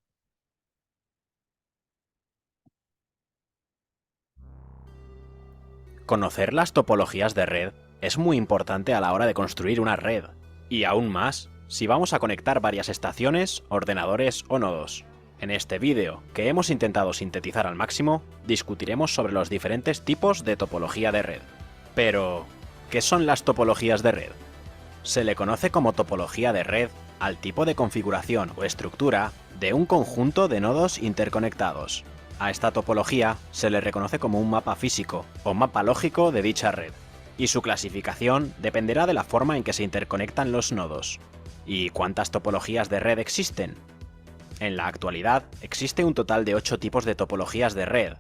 Conocer las topologías de red es muy importante a la hora de construir una red, y aún más si vamos a conectar varias estaciones, ordenadores o nodos. En este vídeo, que hemos intentado sintetizar al máximo, discutiremos sobre los diferentes tipos de topología de red. Pero, ¿qué son las topologías de red? Se le conoce como topología de red al tipo de configuración o estructura de un conjunto de nodos interconectados. A esta topología se le reconoce como un mapa físico o mapa lógico de dicha red, y su clasificación dependerá de la forma en que se interconectan los nodos. ¿Y cuántas topologías de red existen? En la actualidad existe un total de 8 tipos de topologías de red.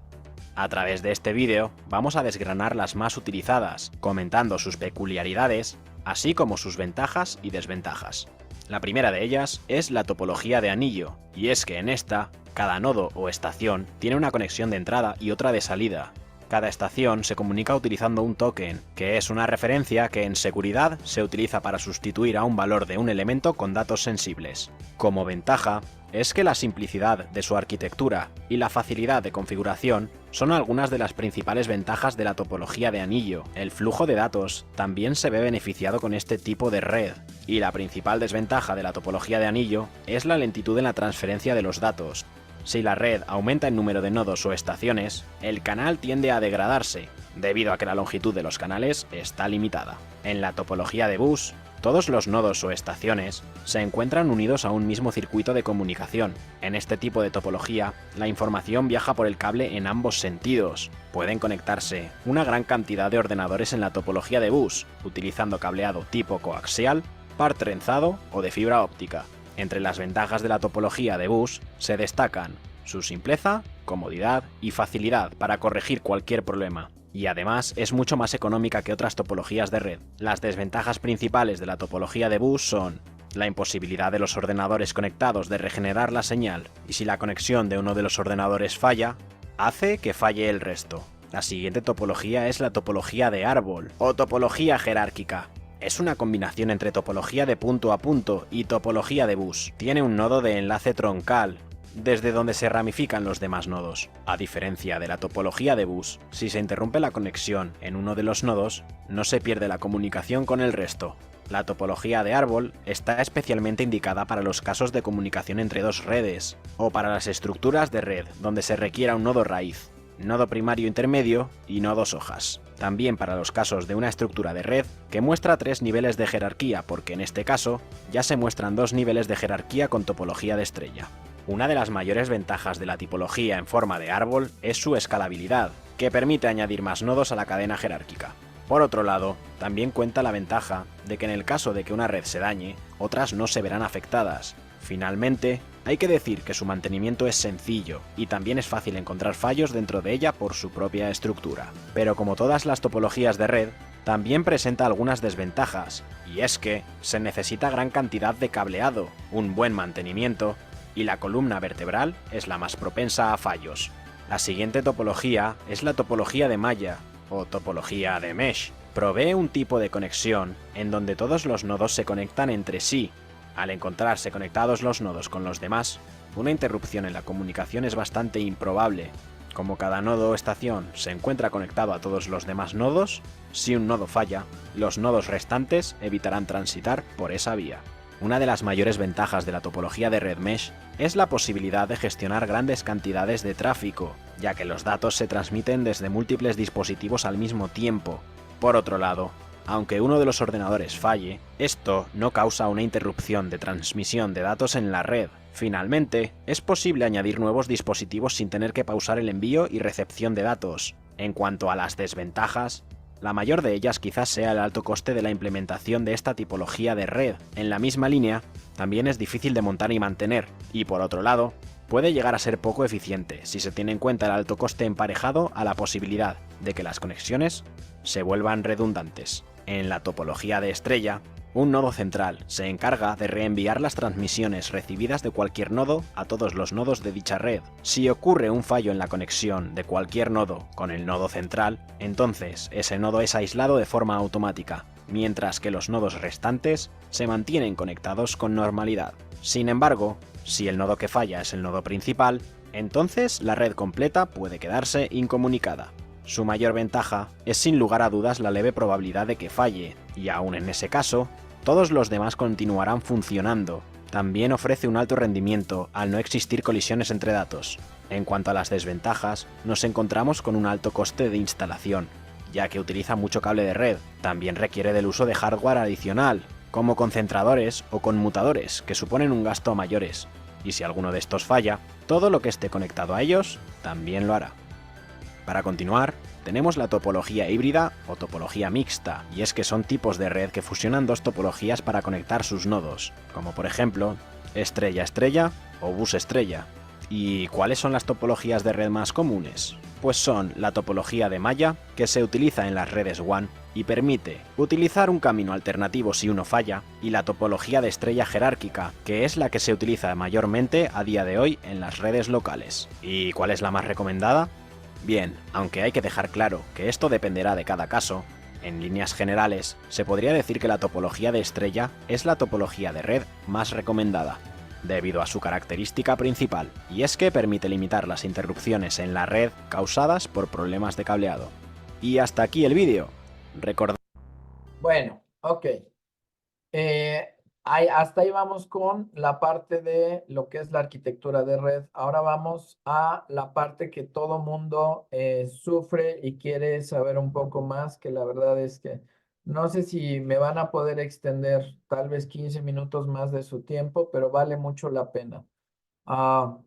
A través de este vídeo vamos a desgranar las más utilizadas, comentando sus peculiaridades, así como sus ventajas y desventajas. La primera de ellas es la topología de anillo, y es que en esta, cada nodo o estación tiene una conexión de entrada y otra de salida. Cada estación se comunica utilizando un token, que es una referencia que en seguridad se utiliza para sustituir a un valor de un elemento con datos sensibles. Como ventaja, es que la simplicidad de su arquitectura y la facilidad de configuración son algunas de las principales ventajas de la topología de anillo. El flujo de datos también se ve beneficiado con este tipo de red, y la principal desventaja de la topología de anillo es la lentitud en la transferencia de los datos. Si la red aumenta el número de nodos o estaciones, el canal tiende a degradarse, debido a que la longitud de los canales está limitada. En la topología de bus, todos los nodos o estaciones se encuentran unidos a un mismo circuito de comunicación. En este tipo de topología, la información viaja por el cable en ambos sentidos. Pueden conectarse una gran cantidad de ordenadores en la topología de bus, utilizando cableado tipo coaxial, par trenzado o de fibra óptica. Entre las ventajas de la topología de bus se destacan su simpleza, comodidad y facilidad para corregir cualquier problema. Y además es mucho más económica que otras topologías de red. Las desventajas principales de la topología de bus son la imposibilidad de los ordenadores conectados de regenerar la señal, y si la conexión de uno de los ordenadores falla, hace que falle el resto. La siguiente topología es la topología de árbol, o topología jerárquica. Es una combinación entre topología de punto a punto y topología de bus. Tiene un nodo de enlace troncal, desde donde se ramifican los demás nodos. A diferencia de la topología de bus, si se interrumpe la conexión en uno de los nodos, no se pierde la comunicación con el resto. La topología de árbol está especialmente indicada para los casos de comunicación entre dos redes, o para las estructuras de red donde se requiera un nodo raíz, nodo primario intermedio y nodos hojas. También para los casos de una estructura de red que muestra 3 niveles de jerarquía, porque en este caso ya se muestran 2 niveles de jerarquía con topología de estrella. Una de las mayores ventajas de la tipología en forma de árbol es su escalabilidad, que permite añadir más nodos a la cadena jerárquica. Por otro lado, también cuenta la ventaja de que en el caso de que una red se dañe, otras no se verán afectadas. Finalmente, hay que decir que su mantenimiento es sencillo y también es fácil encontrar fallos dentro de ella por su propia estructura. Pero como todas las topologías de red, también presenta algunas desventajas, y es que se necesita gran cantidad de cableado, un buen mantenimiento, y la columna vertebral es la más propensa a fallos. La siguiente topología es la topología de malla, o topología de mesh. Provee un tipo de conexión en donde todos los nodos se conectan entre sí. Al encontrarse conectados los nodos con los demás, una interrupción en la comunicación es bastante improbable. Como cada nodo o estación se encuentra conectado a todos los demás nodos, si un nodo falla, los nodos restantes evitarán transitar por esa vía. Una de las mayores ventajas de la topología de red mesh es la posibilidad de gestionar grandes cantidades de tráfico, ya que los datos se transmiten desde múltiples dispositivos al mismo tiempo. Por otro lado, aunque uno de los ordenadores falle, esto no causa una interrupción de transmisión de datos en la red. Finalmente, es posible añadir nuevos dispositivos sin tener que pausar el envío y recepción de datos. En cuanto a las desventajas, la mayor de ellas quizás sea el alto coste de la implementación de esta tipología de red. En la misma línea, también es difícil de montar y mantener, y por otro lado, puede llegar a ser poco eficiente si se tiene en cuenta el alto coste emparejado a la posibilidad de que las conexiones se vuelvan redundantes. En la topología de estrella, un nodo central se encarga de reenviar las transmisiones recibidas de cualquier nodo a todos los nodos de dicha red. Si ocurre un fallo en la conexión de cualquier nodo con el nodo central, entonces ese nodo es aislado de forma automática, mientras que los nodos restantes se mantienen conectados con normalidad. Sin embargo, si el nodo que falla es el nodo principal, entonces la red completa puede quedarse incomunicada. Su mayor ventaja es sin lugar a dudas la leve probabilidad de que falle, y aún en ese caso, todos los demás continuarán funcionando. También ofrece un alto rendimiento al no existir colisiones entre datos. En cuanto a las desventajas, nos encontramos con un alto coste de instalación, ya que utiliza mucho cable de red. También requiere del uso de hardware adicional, como concentradores o conmutadores, que suponen un gasto a mayores. Y si alguno de estos falla, todo lo que esté conectado a ellos también lo hará. Para continuar, tenemos la topología híbrida o topología mixta, y es que son tipos de red que fusionan dos topologías para conectar sus nodos, como por ejemplo estrella-estrella o bus-estrella. ¿Y cuáles son las topologías de red más comunes? Pues son la topología de malla, que se utiliza en las redes WAN y permite utilizar un camino alternativo si uno falla, y la topología de estrella jerárquica, que es la que se utiliza mayormente a día de hoy en las redes locales. ¿Y cuál es la más recomendada? Bien, aunque hay que dejar claro que esto dependerá de cada caso, en líneas generales se podría decir que la topología de estrella es la topología de red más recomendada, debido a su característica principal, y es que permite limitar las interrupciones en la red causadas por problemas de cableado. Y hasta aquí el vídeo. Recordad. Bueno, ok. Hasta ahí vamos con la parte de lo que es la arquitectura de red. Ahora vamos a la parte que todo mundo sufre y quiere saber un poco más, que la verdad es que no sé si me van a poder extender tal vez 15 minutos más de su tiempo, pero vale mucho la pena.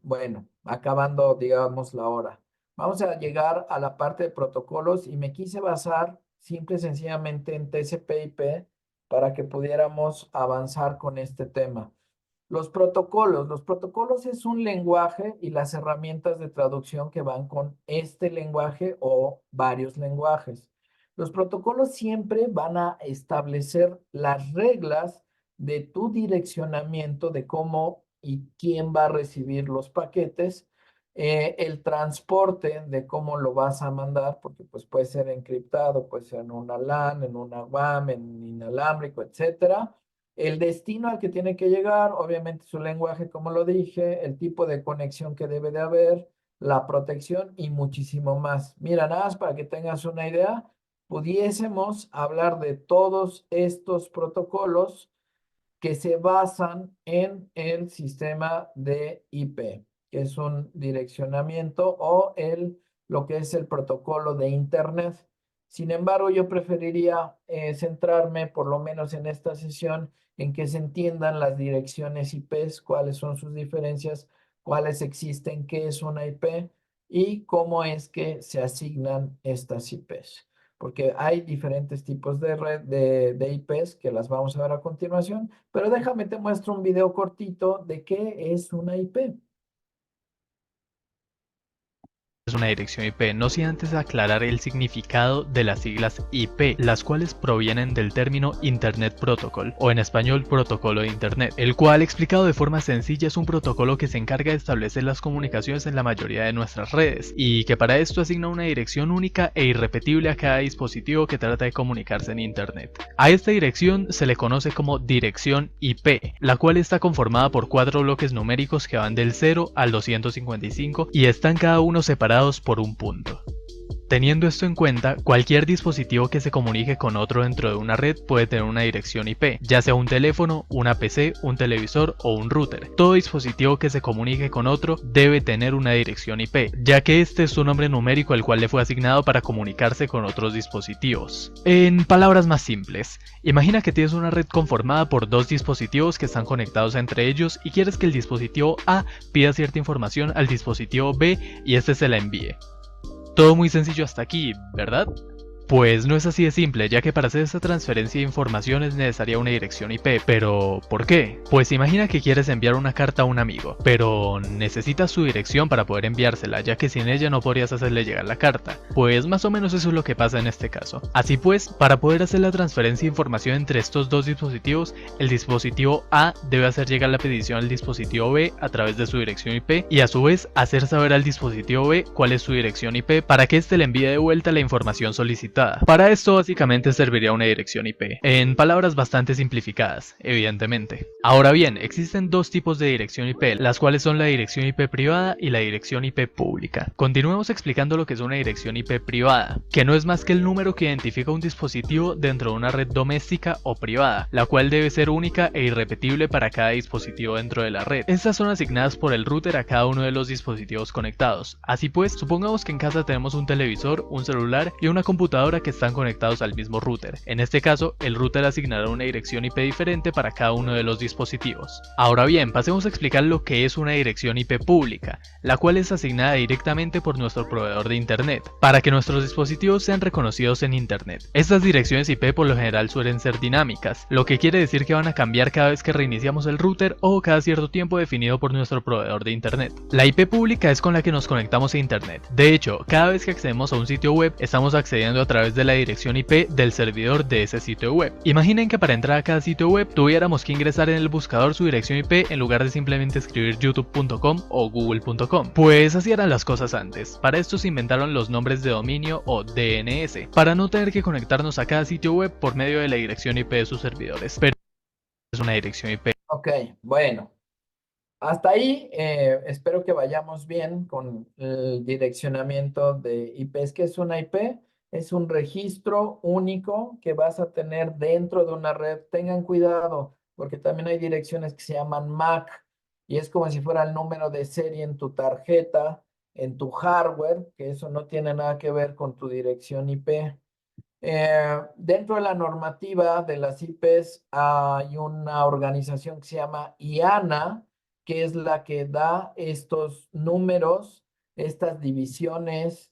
Bueno, acabando, digamos, la hora. Vamos a llegar a la parte de protocolos y me quise basar simple y sencillamente en TCP/IP para que pudiéramos avanzar con este tema. Los protocolos. Los protocolos es un lenguaje y las herramientas de traducción que van con este lenguaje o varios lenguajes. Los protocolos siempre van a establecer las reglas de tu direccionamiento de cómo y quién va a recibir los paquetes, el transporte de cómo lo vas a mandar, porque pues puede ser encriptado, puede ser en una LAN, en una WAM, en inalámbrico, etcétera. El destino al que tiene que llegar, obviamente su lenguaje, como lo dije, el tipo de conexión que debe de haber, la protección y muchísimo más. Mira, nada más para que tengas una idea, pudiésemos hablar de todos estos protocolos que se basan en el sistema de IP, que es un direccionamiento o lo que es el protocolo de Internet. Sin embargo, yo preferiría centrarme, por lo menos en esta sesión, en que se entiendan las direcciones IPs, cuáles son sus diferencias, cuáles existen, qué es una IP y cómo es que se asignan estas IPs, porque hay diferentes tipos de red de IPs que las vamos a ver a continuación, pero déjame te muestro un video cortito de qué es una IP. Es una dirección IP, no sin antes aclarar el significado de las siglas IP, las cuales provienen del término Internet Protocol, o en español Protocolo de Internet, el cual, explicado de forma sencilla, es un protocolo que se encarga de establecer las comunicaciones en la mayoría de nuestras redes, y que para esto asigna una dirección única e irrepetible a cada dispositivo que trata de comunicarse en Internet. A esta dirección se le conoce como dirección IP, la cual está conformada por 4 bloques numéricos que van del 0 al 255 y están cada uno separados por un punto. Teniendo esto en cuenta, cualquier dispositivo que se comunique con otro dentro de una red puede tener una dirección IP, ya sea un teléfono, una PC, un televisor o un router. Todo dispositivo que se comunique con otro debe tener una dirección IP, ya que este es su nombre numérico el cual le fue asignado para comunicarse con otros dispositivos. En palabras más simples, imagina que tienes una red conformada por 2 dispositivos que están conectados entre ellos y quieres que el dispositivo A pida cierta información al dispositivo B y este se la envíe. Todo muy sencillo hasta aquí, ¿verdad? Pues no es así de simple, ya que para hacer esta transferencia de información es necesaria una dirección IP, pero ¿por qué? Pues imagina que quieres enviar una carta a un amigo, pero necesitas su dirección para poder enviársela, ya que sin ella no podrías hacerle llegar la carta. Pues más o menos eso es lo que pasa en este caso. Así pues, para poder hacer la transferencia de información entre estos dos dispositivos, el dispositivo A debe hacer llegar la petición al dispositivo B a través de su dirección IP y a su vez hacer saber al dispositivo B cuál es su dirección IP para que éste le envíe de vuelta la información solicitada. Para esto básicamente serviría una dirección IP, en palabras bastante simplificadas, evidentemente. Ahora bien, existen 2 tipos de dirección IP, las cuales son la dirección IP privada y la dirección IP pública. Continuemos explicando lo que es una dirección IP privada, que no es más que el número que identifica un dispositivo dentro de una red doméstica o privada, la cual debe ser única e irrepetible para cada dispositivo dentro de la red. Estas son asignadas por el router a cada uno de los dispositivos conectados. Así pues, supongamos que en casa tenemos un televisor, un celular y una computadora que están conectados al mismo router. En este caso, el router asignará una dirección IP diferente para cada uno de los dispositivos. Ahora bien, pasemos a explicar lo que es una dirección IP pública, la cual es asignada directamente por nuestro proveedor de Internet, para que nuestros dispositivos sean reconocidos en Internet. Estas direcciones IP por lo general suelen ser dinámicas, lo que quiere decir que van a cambiar cada vez que reiniciamos el router o cada cierto tiempo definido por nuestro proveedor de Internet. La IP pública es con la que nos conectamos a Internet. De hecho, cada vez que accedemos a un sitio web, estamos accediendo a través de la dirección IP del servidor de ese sitio web. Imaginen que para entrar a cada sitio web tuviéramos que ingresar en el buscador su dirección IP en lugar de simplemente escribir youtube.com o google.com. Pues así eran las cosas antes. Para esto se inventaron los nombres de dominio o DNS, para no tener que conectarnos a cada sitio web por medio de la dirección IP de sus servidores. Pero es una dirección IP. Ok, bueno. Hasta ahí espero que vayamos bien con el direccionamiento de IPs. ¿Qué es una IP? Es un registro único que vas a tener dentro de una red. Tengan cuidado, porque también hay direcciones que se llaman MAC y es como si fuera el número de serie en tu tarjeta, en tu hardware, que eso no tiene nada que ver con tu dirección IP. Dentro de la normativa de las IPs hay una organización que se llama IANA, que es la que da estos números, estas divisiones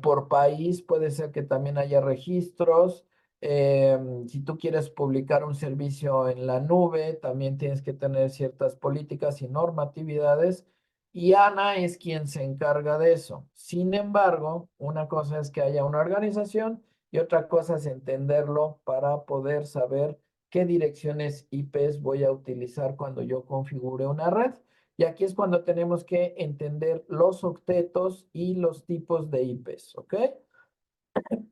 por país. Puede ser que también haya registros. Si tú quieres publicar un servicio en la nube, también tienes que tener ciertas políticas y normatividades. Y Ana es quien se encarga de eso. Sin embargo, una cosa es que haya una organización y otra cosa es entenderlo para poder saber qué direcciones IPs voy a utilizar cuando yo configure una red. Y aquí es cuando tenemos que entender los octetos y los tipos de IPs, ¿ok?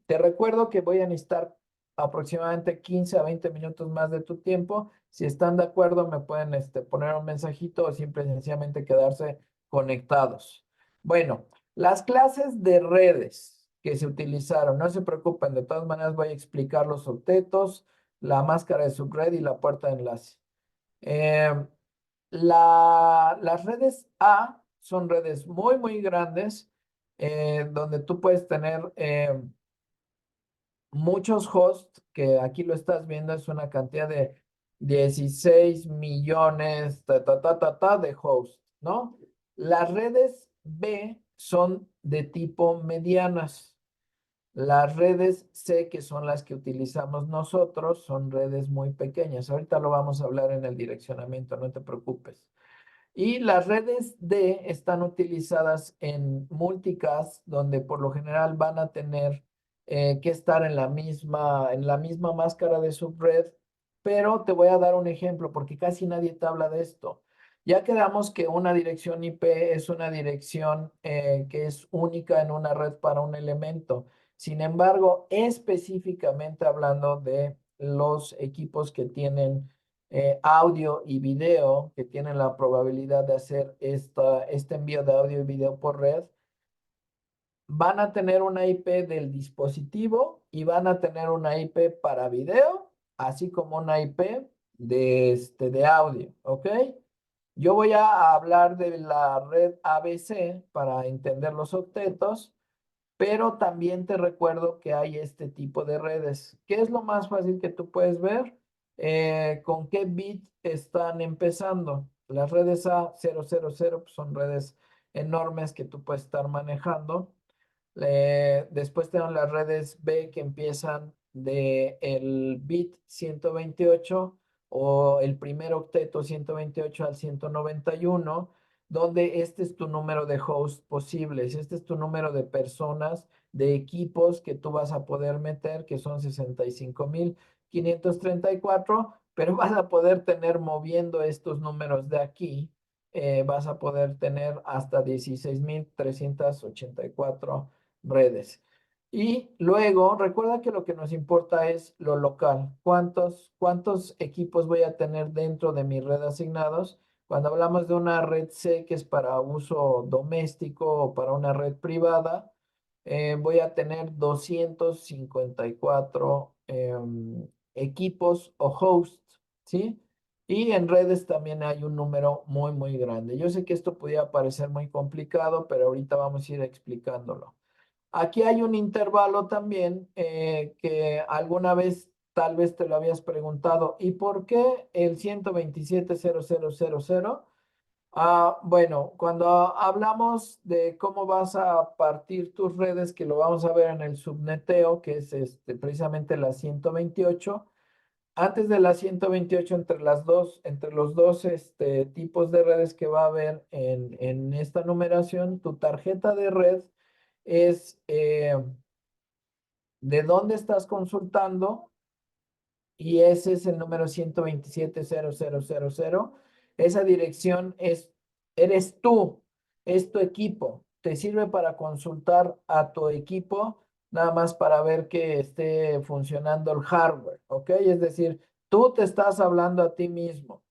Te recuerdo que voy a necesitar aproximadamente 15 a 20 minutos más de tu tiempo. Si están de acuerdo, me pueden poner un mensajito o simple y sencillamente quedarse conectados. Bueno, las clases de redes que se utilizaron, no se preocupen, de todas maneras voy a explicar los octetos, la máscara de subred y la puerta de enlace. Em, las redes A son redes muy, muy grandes, donde tú puedes tener muchos hosts, que aquí lo estás viendo, es una cantidad de 16 millones de hosts, ¿no? Las redes B son de tipo medianas. Las redes C, que son las que utilizamos nosotros, son redes muy pequeñas. Ahorita lo vamos a hablar en el direccionamiento, no te preocupes. Y las redes D están utilizadas en multicast, donde por lo general van a tener que estar en la misma máscara de subred, pero te voy a dar un ejemplo porque casi nadie te habla de esto. Ya quedamos que una dirección IP es una dirección que es única en una red para un elemento. Sin embargo, específicamente hablando de los equipos que tienen audio y video, que tienen la probabilidad de hacer este envío de audio y video por red, van a tener una IP del dispositivo y van a tener una IP para video, así como una IP de audio, ¿ok? Yo voy a hablar de la red ABC para entender los octetos, pero también te recuerdo que hay este tipo de redes. ¿Qué es lo más fácil que tú puedes ver? ¿Con qué bit están empezando? Las redes A000 pues, son redes enormes que tú puedes estar manejando. Después tenemos las redes B que empiezan de el bit 128 o el primer octeto 128 al 191, donde este es tu número de hosts posibles, este es tu número de personas, de equipos que tú vas a poder meter, que son 65.534, pero vas a poder tener moviendo estos números de aquí, vas a poder tener hasta 16.384 redes. Y luego, recuerda que lo que nos importa es lo local. ¿Cuántos equipos voy a tener dentro de mi red asignados? Cuando hablamos de una red C que es para uso doméstico o para una red privada, voy a tener 254 equipos o hosts, ¿sí? Y en redes también hay un número muy, muy grande. Yo sé que esto podría parecer muy complicado, pero ahorita vamos a ir explicándolo. Aquí hay un intervalo también que alguna vez tal vez te lo habías preguntado. ¿Y por qué el 127.0.0.0.0? Bueno, cuando hablamos de cómo vas a partir tus redes, que lo vamos a ver en el subneteo, que es precisamente la 128. Antes de la 128, entre los dos tipos de redes que va a haber en esta numeración, tu tarjeta de red es de dónde estás consultando y ese es el número 127.0.0.0.0. Esa dirección eres tú, es tu equipo. Te sirve para consultar a tu equipo, nada más para ver que esté funcionando el hardware, ¿ok? Es decir, tú te estás hablando a ti mismo.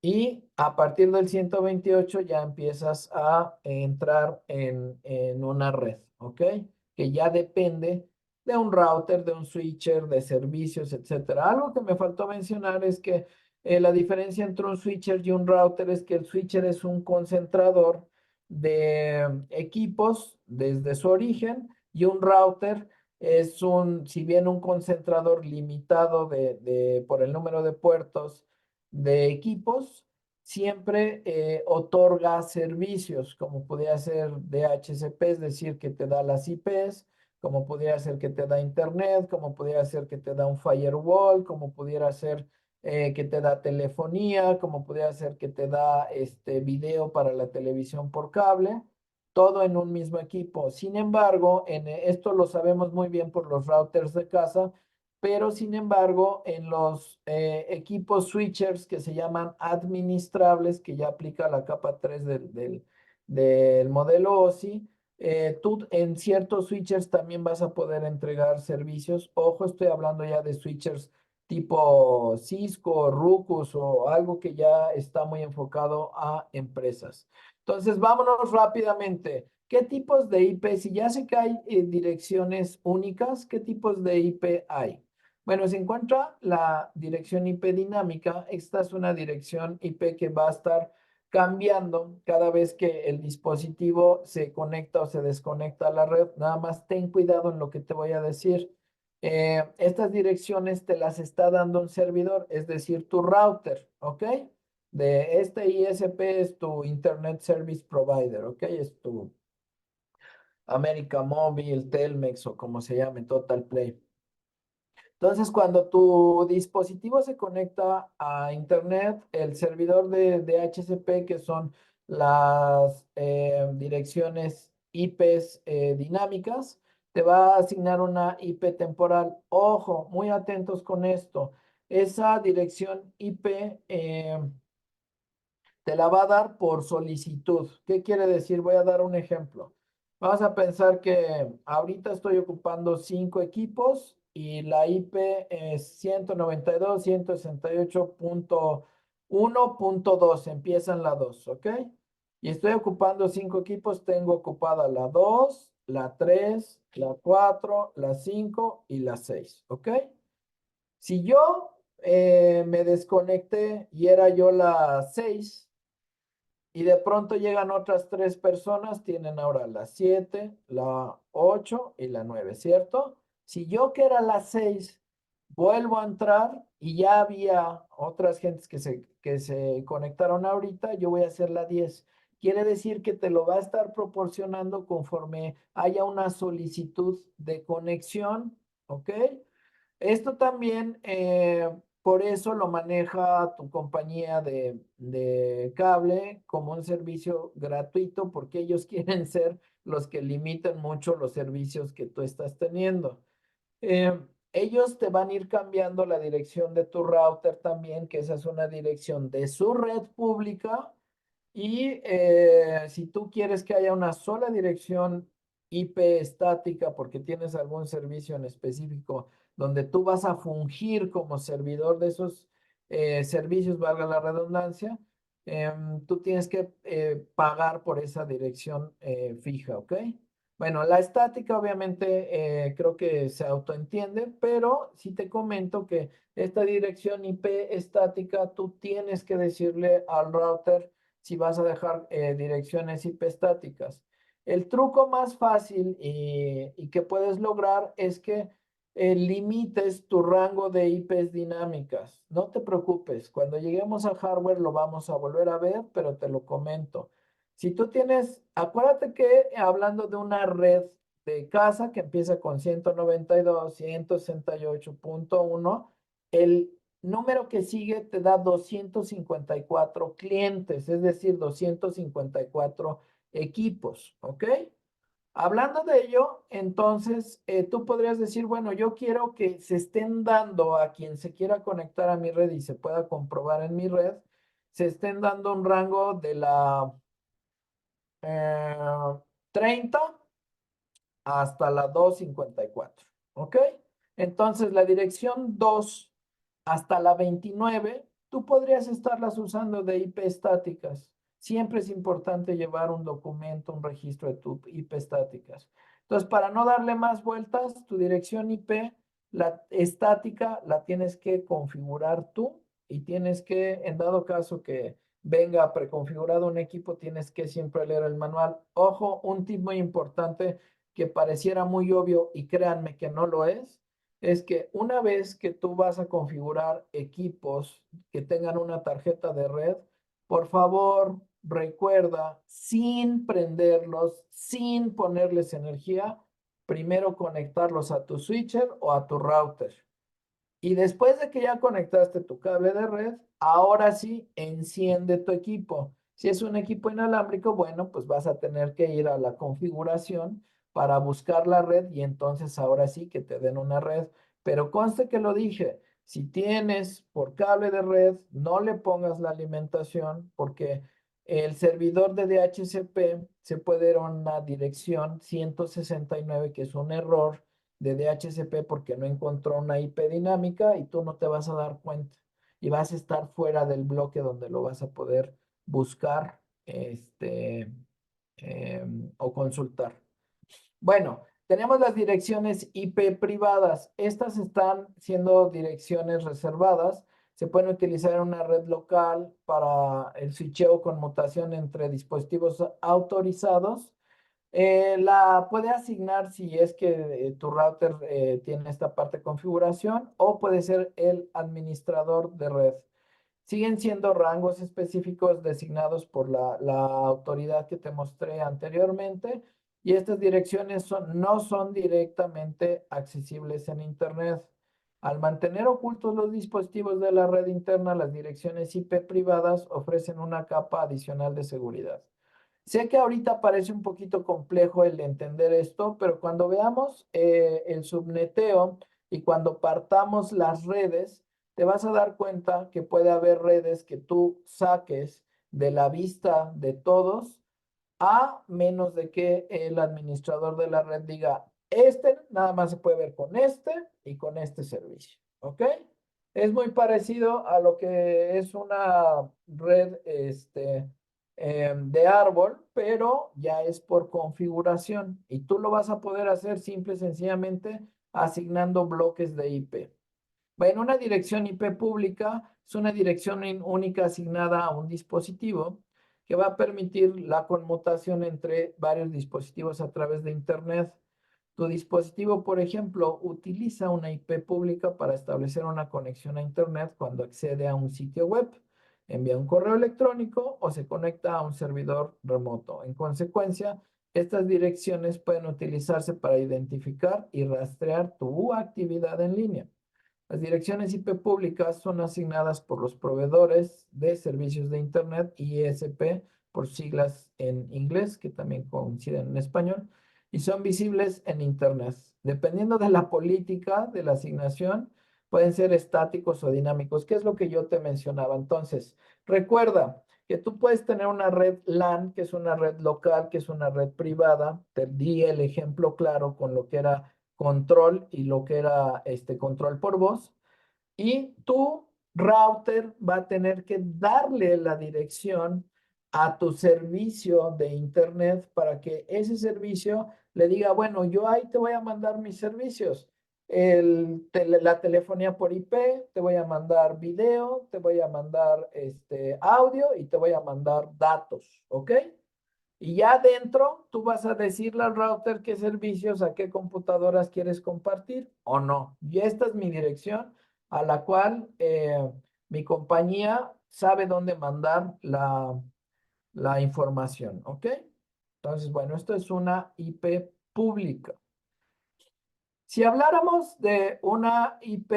Y a partir del 128 ya empiezas a entrar en una red, ¿ok? Que ya depende de un router, de un switcher, de servicios, etcétera. Algo que me faltó mencionar es que la diferencia entre un switcher y un router es que el switcher es un concentrador de equipos desde su origen y un router es si bien un concentrador limitado por el número de puertos de equipos, siempre otorga servicios, como podría ser DHCP, es decir, que te da las IPs, como pudiera ser que te da internet, como pudiera ser que te da un firewall, como pudiera ser que te da telefonía, como pudiera ser que te da video para la televisión por cable, todo en un mismo equipo. Sin embargo, esto lo sabemos muy bien por los routers de casa, pero sin embargo, en los equipos switchers que se llaman administrables, que ya aplica la capa 3 del modelo OSI, tú en ciertos switchers también vas a poder entregar servicios. Ojo, estoy hablando ya de switchers tipo Cisco, Ruckus o algo que ya está muy enfocado a empresas. Entonces, vámonos rápidamente. ¿Qué tipos de IP? Si ya sé que hay direcciones únicas, ¿qué tipos de IP hay? Bueno, se encuentra la dirección IP dinámica. Esta es una dirección IP que va a estar cambiando cada vez que el dispositivo se conecta o se desconecta a la red. Nada más ten cuidado en lo que te voy a decir. Estas direcciones te las está dando un servidor, es decir, tu router, ¿ok? De este ISP es tu Internet Service Provider, ¿ok? Es tu América Móvil, Telmex o como se llame, Total Play. Entonces, cuando tu dispositivo se conecta a Internet, el servidor de DHCP, que son las direcciones IPs dinámicas, te va a asignar una IP temporal. Ojo, muy atentos con esto. Esa dirección IP te la va a dar por solicitud. ¿Qué quiere decir? Voy a dar un ejemplo. Vamos a pensar que ahorita estoy ocupando 5 equipos y la IP es 192.168.1.2. Empiezan la 2, ¿ok? Y estoy ocupando 5 equipos. Tengo ocupada la 2, la 3, la 4, la 5 y la 6, ¿ok? Si yo me desconecté y era yo la 6, y de pronto llegan otras 3 personas, tienen ahora la 7, la 8 y la 9, ¿cierto? Si yo que era la 6 vuelvo a entrar y ya había otras gentes que se conectaron ahorita, yo voy a hacer la 10. Quiere decir que te lo va a estar proporcionando conforme haya una solicitud de conexión, ¿ok? Esto también, por eso lo maneja tu compañía de cable como un servicio gratuito, porque ellos quieren ser los que limitan mucho los servicios que tú estás teniendo. Eh, Ellos te van a ir cambiando la dirección de tu router también, que esa es una dirección de su red pública. Y si tú quieres que haya una sola dirección IP estática porque tienes algún servicio en específico donde tú vas a fungir como servidor de esos servicios, valga la redundancia, tú tienes que pagar por esa dirección fija, ¿ok? Bueno, la estática obviamente creo que se autoentiende, pero sí te comento que esta dirección IP estática tú tienes que decirle al router si vas a dejar direcciones IP estáticas. El truco más fácil y que puedes lograr es que limites tu rango de IPs dinámicas. No te preocupes, cuando lleguemos a hardware lo vamos a volver a ver, pero te lo comento. Si tú tienes, acuérdate que hablando de una red de casa que empieza con 192.168.1, el número que sigue te da 254 clientes, es decir, 254 equipos, ¿ok? Hablando de ello, entonces tú podrías decir, bueno, yo quiero que se estén dando a quien se quiera conectar a mi red y se pueda comprobar en mi red, se estén dando un rango de la eh, 30 hasta la 254, ¿ok? Entonces la dirección 2 hasta la 29, tú podrías estarlas usando de IP estáticas. Siempre es importante llevar un documento, un registro de tu IP estáticas. Entonces, para no darle más vueltas, tu dirección IP, la estática, la tienes que configurar tú y tienes que, en dado caso que venga preconfigurado un equipo, tienes que siempre leer el manual. Ojo, un tip muy importante que pareciera muy obvio y créanme que no lo es que una vez que tú vas a configurar equipos que tengan una tarjeta de red, por favor, recuerda, sin prenderlos, sin ponerles energía, primero conectarlos a tu switcher o a tu router. Y después de que ya conectaste tu cable de red, ahora sí enciende tu equipo. Si es un equipo inalámbrico, bueno, pues vas a tener que ir a la configuración para buscar la red y entonces ahora sí que te den una red. Pero conste que lo dije, si tienes por cable de red, no le pongas la alimentación porque el servidor de DHCP se puede ir a una dirección 169 que es un error de DHCP porque no encontró una IP dinámica y tú no te vas a dar cuenta y vas a estar fuera del bloque donde lo vas a poder buscar o consultar. Bueno, tenemos las direcciones IP privadas. Estas están siendo direcciones reservadas. Se pueden utilizar en una red local para el switcheo con mutación entre dispositivos autorizados. La puede asignar si es que tu router tiene esta parte de configuración o puede ser el administrador de red. Siguen siendo rangos específicos designados por la autoridad que te mostré anteriormente y estas direcciones no son directamente accesibles en Internet. Al mantener ocultos los dispositivos de la red interna, las direcciones IP privadas ofrecen una capa adicional de seguridad. Sé que ahorita parece un poquito complejo el entender esto, pero cuando veamos el subneteo y cuando partamos las redes, te vas a dar cuenta que puede haber redes que tú saques de la vista de todos, a menos de que el administrador de la red diga, este nada más se puede ver con este y con este servicio, ¿ok? Es muy parecido a lo que es una red de árbol, pero ya es por configuración y tú lo vas a poder hacer simple y sencillamente asignando bloques de IP. Bueno, una dirección IP pública es una dirección única asignada a un dispositivo que va a permitir la conmutación entre varios dispositivos a través de Internet. Tu dispositivo, por ejemplo, utiliza una IP pública para establecer una conexión a Internet cuando accede a un sitio web, envía un correo electrónico o se conecta a un servidor remoto. En consecuencia, estas direcciones pueden utilizarse para identificar y rastrear tu actividad en línea. Las direcciones IP públicas son asignadas por los proveedores de servicios de Internet, ISP, por siglas en inglés, que también coinciden en español, y son visibles en Internet. Dependiendo de la política de la asignación, pueden ser estáticos o dinámicos, que es lo que yo te mencionaba. Entonces, recuerda que tú puedes tener una red LAN, que es una red local, que es una red privada. Te di el ejemplo claro con lo que era control y lo que era control por voz. Y tu router va a tener que darle la dirección a tu servicio de Internet para que ese servicio le diga, bueno, yo ahí te voy a mandar mis servicios. La telefonía por IP, te voy a mandar video, te voy a mandar audio y te voy a mandar datos, ¿ok? Y ya adentro tú vas a decirle al router qué servicios, a qué computadoras quieres compartir o no. Y esta es mi dirección a la cual mi compañía sabe dónde mandar la información, ¿ok? Entonces, bueno, esto es una IP pública. Si habláramos de una IP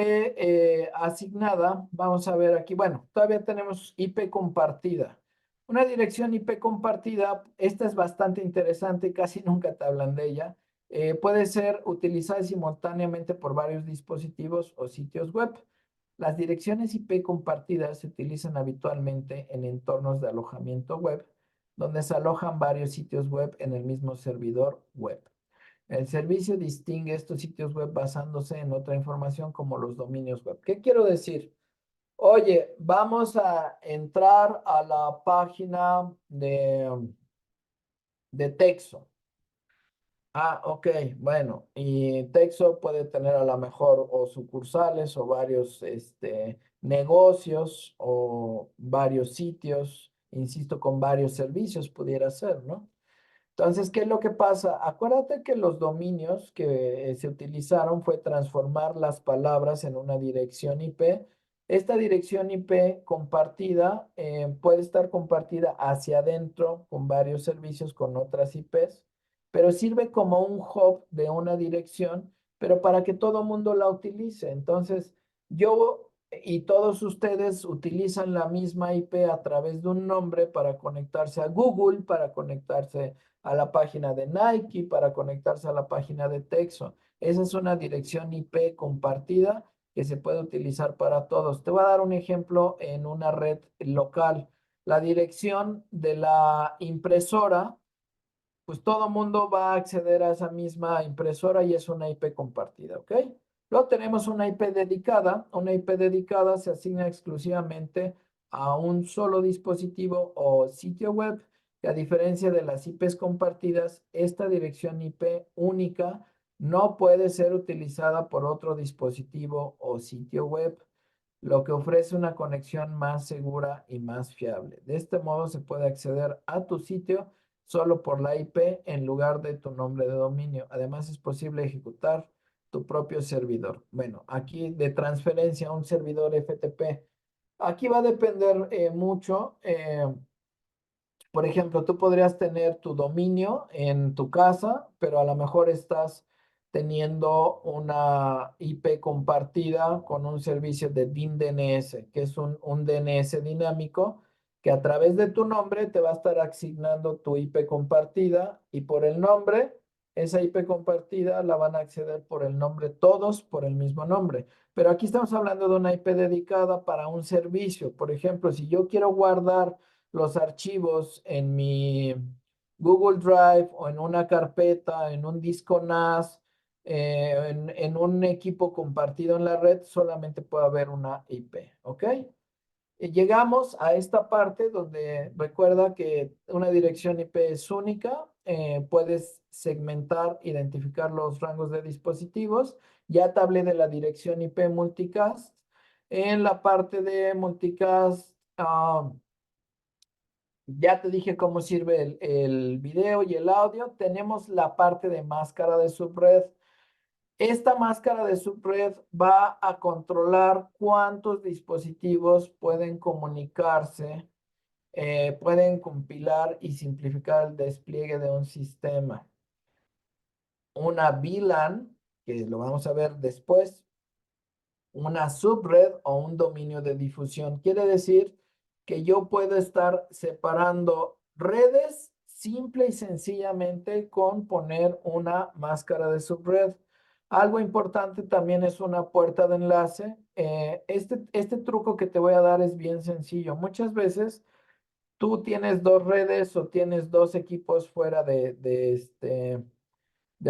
asignada, vamos a ver aquí, bueno, todavía tenemos IP compartida. Una dirección IP compartida, esta es bastante interesante, casi nunca te hablan de ella. Puede ser utilizada simultáneamente por varios dispositivos o sitios web. Las direcciones IP compartidas se utilizan habitualmente en entornos de alojamiento web, donde se alojan varios sitios web en el mismo servidor web. El servicio distingue estos sitios web basándose en otra información como los dominios web. ¿Qué quiero decir? Oye, vamos a entrar a la página de Texo. Ah, ok, bueno, y Texo puede tener a lo mejor o sucursales o varios negocios o varios sitios, insisto, con varios servicios pudiera ser, ¿no? Entonces, ¿qué es lo que pasa? Acuérdate que los dominios que se utilizaron fue transformar las palabras en una dirección IP. Esta dirección IP compartida puede estar compartida hacia adentro con varios servicios con otras IPs. pero sirve como un hub de una dirección, pero para que todo mundo la utilice. Entonces, yo y todos ustedes utilizan la misma IP a través de un nombre para conectarse a Google, para conectarse a la página de Nike, para conectarse a la página de Texo. Esa es una dirección IP compartida que se puede utilizar para todos. Te voy a dar un ejemplo en una red local. La dirección de la impresora, pues todo mundo va a acceder a esa misma impresora y es una IP compartida, ¿ok? Luego tenemos una IP dedicada. Una IP dedicada se asigna exclusivamente a un solo dispositivo o sitio web, que a diferencia de las IPs compartidas, esta dirección IP única no puede ser utilizada por otro dispositivo o sitio web, lo que ofrece una conexión más segura y más fiable. De este modo se puede acceder a tu sitio solo por la IP en lugar de tu nombre de dominio. Además, es posible ejecutar tu propio servidor. Bueno, aquí de transferencia a un servidor FTP. Aquí va a depender mucho. Por ejemplo, tú podrías tener tu dominio en tu casa, pero a lo mejor estás teniendo una IP compartida con un servicio de DIN DNS, que es un DNS dinámico, que a través de tu nombre te va a estar asignando tu IP compartida y por el nombre, esa IP compartida la van a acceder por el nombre todos por el mismo nombre. Pero aquí estamos hablando de una IP dedicada para un servicio. Por ejemplo, si yo quiero guardar los archivos en mi Google Drive o en una carpeta, en un disco NAS, en un equipo compartido en la red, solamente puede haber una IP, ¿ok? Y llegamos a esta parte donde recuerda que una dirección IP es única, puedes segmentar, identificar los rangos de dispositivos. Ya te hablé de la dirección IP multicast. En la parte de multicast, ya te dije cómo sirve el video y el audio. Tenemos la parte de máscara de subred. Esta máscara de subred va a controlar cuántos dispositivos pueden comunicarse, pueden compilar y simplificar el despliegue de un sistema. Una VLAN, que lo vamos a ver después, una subred o un dominio de difusión. Quiere decir que yo puedo estar separando redes simple y sencillamente con poner una máscara de subred. Algo importante también es una puerta de enlace. Este truco que te voy a dar es bien sencillo. Muchas veces tú tienes dos redes o tienes dos equipos fuera de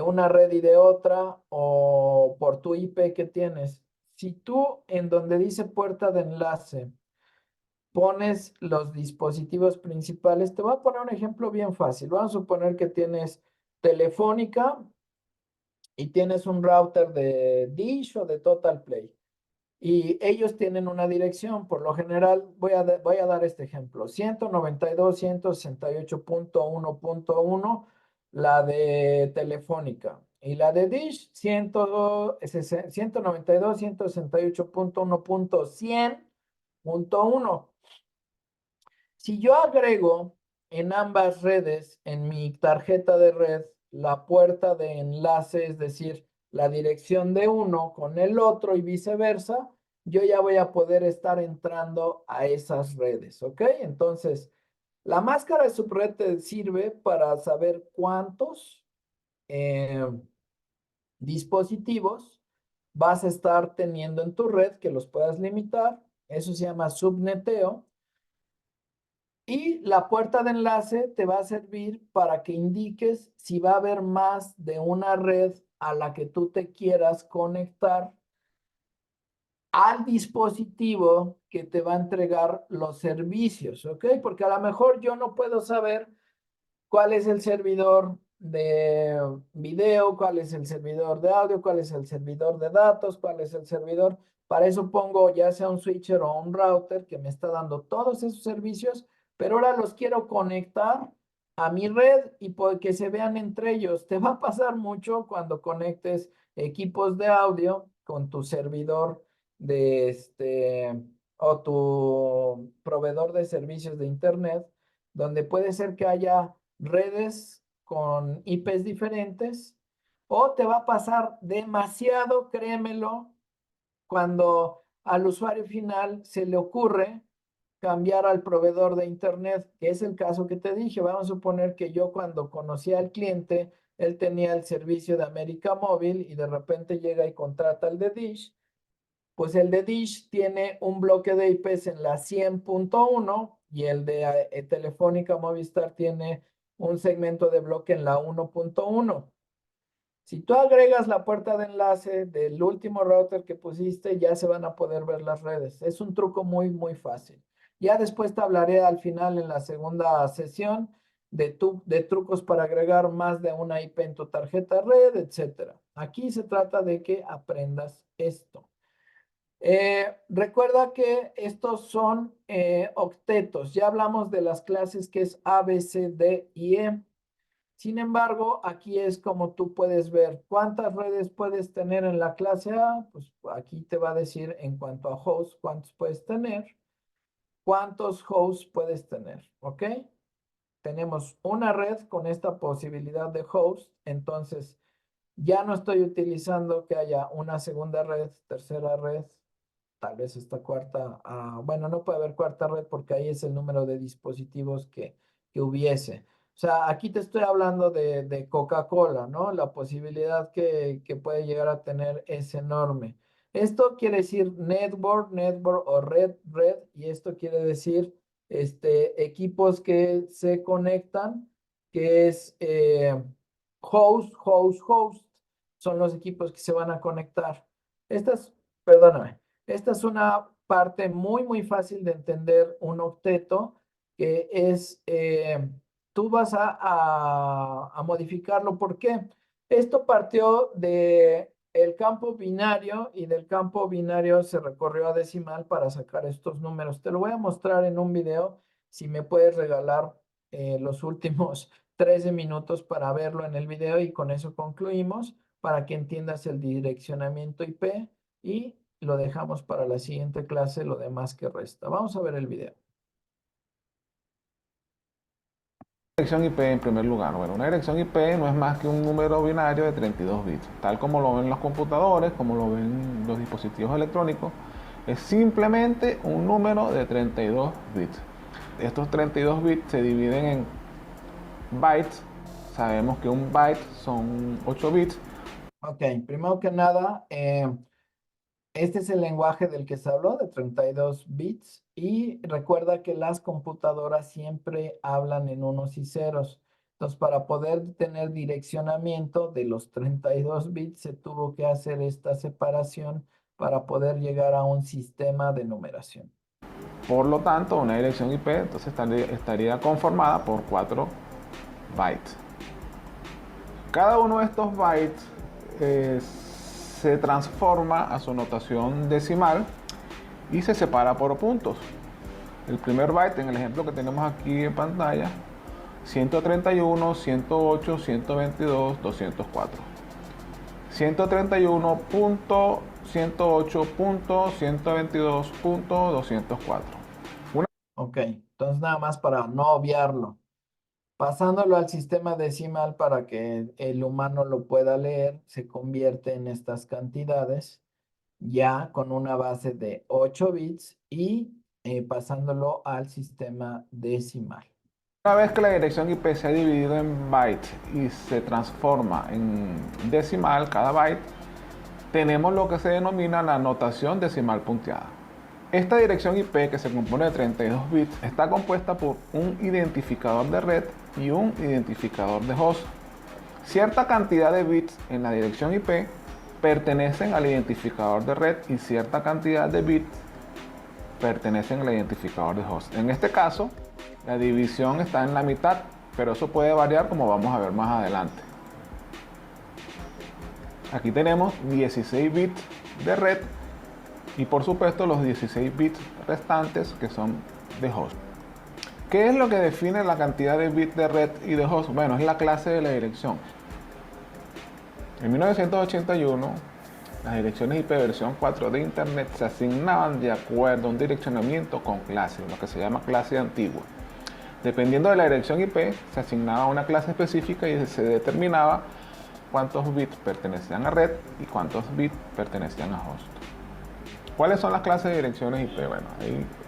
una red y de otra o por tu IP que tienes. Si tú en donde dice puerta de enlace pones los dispositivos principales, te voy a poner un ejemplo bien fácil. Vamos a suponer que tienes Telefónica y tienes un router de Dish o de Total Play. Y ellos tienen una dirección, por lo general, voy a dar este ejemplo, 192.168.1.1, la de Telefónica, y la de Dish, 192.168.1.100.1. Si yo agrego en ambas redes, en mi tarjeta de red, la puerta de enlace, es decir, la dirección de uno con el otro y viceversa, yo ya voy a poder estar entrando a esas redes, ¿ok? Entonces, la máscara de subred te sirve para saber cuántos dispositivos vas a estar teniendo en tu red, que los puedas limitar. Eso se llama subneteo. Y la puerta de enlace te va a servir para que indiques si va a haber más de una red a la que tú te quieras conectar al dispositivo que te va a entregar los servicios, ¿ok? Porque a lo mejor yo no puedo saber cuál es el servidor de video, cuál es el servidor de audio, cuál es el servidor de datos, cuál es el servidor. Para eso pongo ya sea un switcher o un router que me está dando todos esos servicios, pero ahora los quiero conectar a mi red y que se vean entre ellos. Te va a pasar mucho cuando conectes equipos de audio con tu servidor de o tu proveedor de servicios de internet, donde puede ser que haya redes con IPs diferentes, o te va a pasar demasiado, créemelo, cuando al usuario final se le ocurre cambiar al proveedor de internet, que es el caso que te dije. Vamos a suponer que yo cuando conocí al cliente, él tenía el servicio de América Móvil y de repente llega y contrata el de Dish. Pues el de Dish tiene un bloque de IPs en la 100.1 y el de Telefónica Movistar tiene un segmento de bloque en la 1.1. Si tú agregas la puerta de enlace del último router que pusiste, ya se van a poder ver las redes. Es un truco muy, muy fácil. Ya después te hablaré al final en la segunda sesión de trucos para agregar más de una IP en tu tarjeta red, etc. Aquí se trata de que aprendas esto. Recuerda que estos son octetos. Ya hablamos de las clases que es A, B, C, D y E. Sin embargo, aquí es como tú puedes ver cuántas redes puedes tener en la clase A. Pues aquí te va a decir en cuanto a hosts cuántos puedes tener, cuántos hosts puedes tener, ¿ok? Tenemos una red con esta posibilidad de host, entonces ya no estoy utilizando que haya una segunda red, tercera red, tal vez esta cuarta, bueno, no puede haber cuarta red porque ahí es el número de dispositivos que hubiese. O sea, aquí te estoy hablando de Coca-Cola, ¿no? La posibilidad que puede llegar a tener es enorme. Esto quiere decir network o red, y esto quiere decir equipos que se conectan, que es host, son los equipos que se van a conectar. Perdóname. Esta es una parte muy, muy fácil de entender un octeto, que es, tú vas a modificarlo. ¿Por qué? Esto partió de el campo binario y del campo binario se recorrió a decimal para sacar estos números. Te lo voy a mostrar en un video. Si me puedes regalar los últimos 13 minutos para verlo en el video y con eso concluimos para que entiendas el direccionamiento IP y lo dejamos para la siguiente clase, lo demás que resta. Vamos a ver el video. Dirección IP en primer lugar. Bueno, una dirección IP no es más que un número binario de 32 bits, tal como lo ven los computadores, como lo ven los dispositivos electrónicos. Es simplemente un número de 32 bits. Estos 32 bits se dividen en bytes. Sabemos que un byte son 8 bits. Ok, primero que nada, este es el lenguaje del que se habló, de 32 bits, y recuerda que las computadoras siempre hablan en unos y ceros. Entonces, para poder tener direccionamiento de los 32 bits, se tuvo que hacer esta separación para poder llegar a un sistema de numeración. Por lo tanto, una dirección IP entonces estaría conformada por 4 bytes. Cada uno de estos bytes se transforma a su notación decimal y se separa por puntos. El primer byte, en el ejemplo que tenemos aquí en pantalla, 131, 108, 122, 204. 131.108.122.204. Ok, entonces nada más para no obviarlo. Pasándolo al sistema decimal para que el humano lo pueda leer, se convierte en estas cantidades ya con una base de 8 bits y pasándolo al sistema decimal. Una vez que la dirección IP se ha dividido en bytes y se transforma en decimal cada byte, tenemos lo que se denomina la notación decimal punteada. Esta dirección IP, que se compone de 32 bits, está compuesta por un identificador de red y un identificador de host. Cierta cantidad de bits en la dirección IP pertenecen al identificador de red y cierta cantidad de bits pertenecen al identificador de host. En este caso, la división está en la mitad, pero eso puede variar como vamos a ver más adelante. Aquí tenemos 16 bits de red y por supuesto los 16 bits restantes que son de host. ¿Qué es lo que define la cantidad de bits de red y de host? Bueno, es la clase de la dirección. En 1981, las direcciones IP versión 4 de Internet se asignaban de acuerdo a un direccionamiento con clase, lo que se llama clase antigua. Dependiendo de la dirección IP, se asignaba una clase específica y se determinaba cuántos bits pertenecían a red y cuántos bits pertenecían a host. ¿Cuáles son las clases de direcciones IP? Bueno,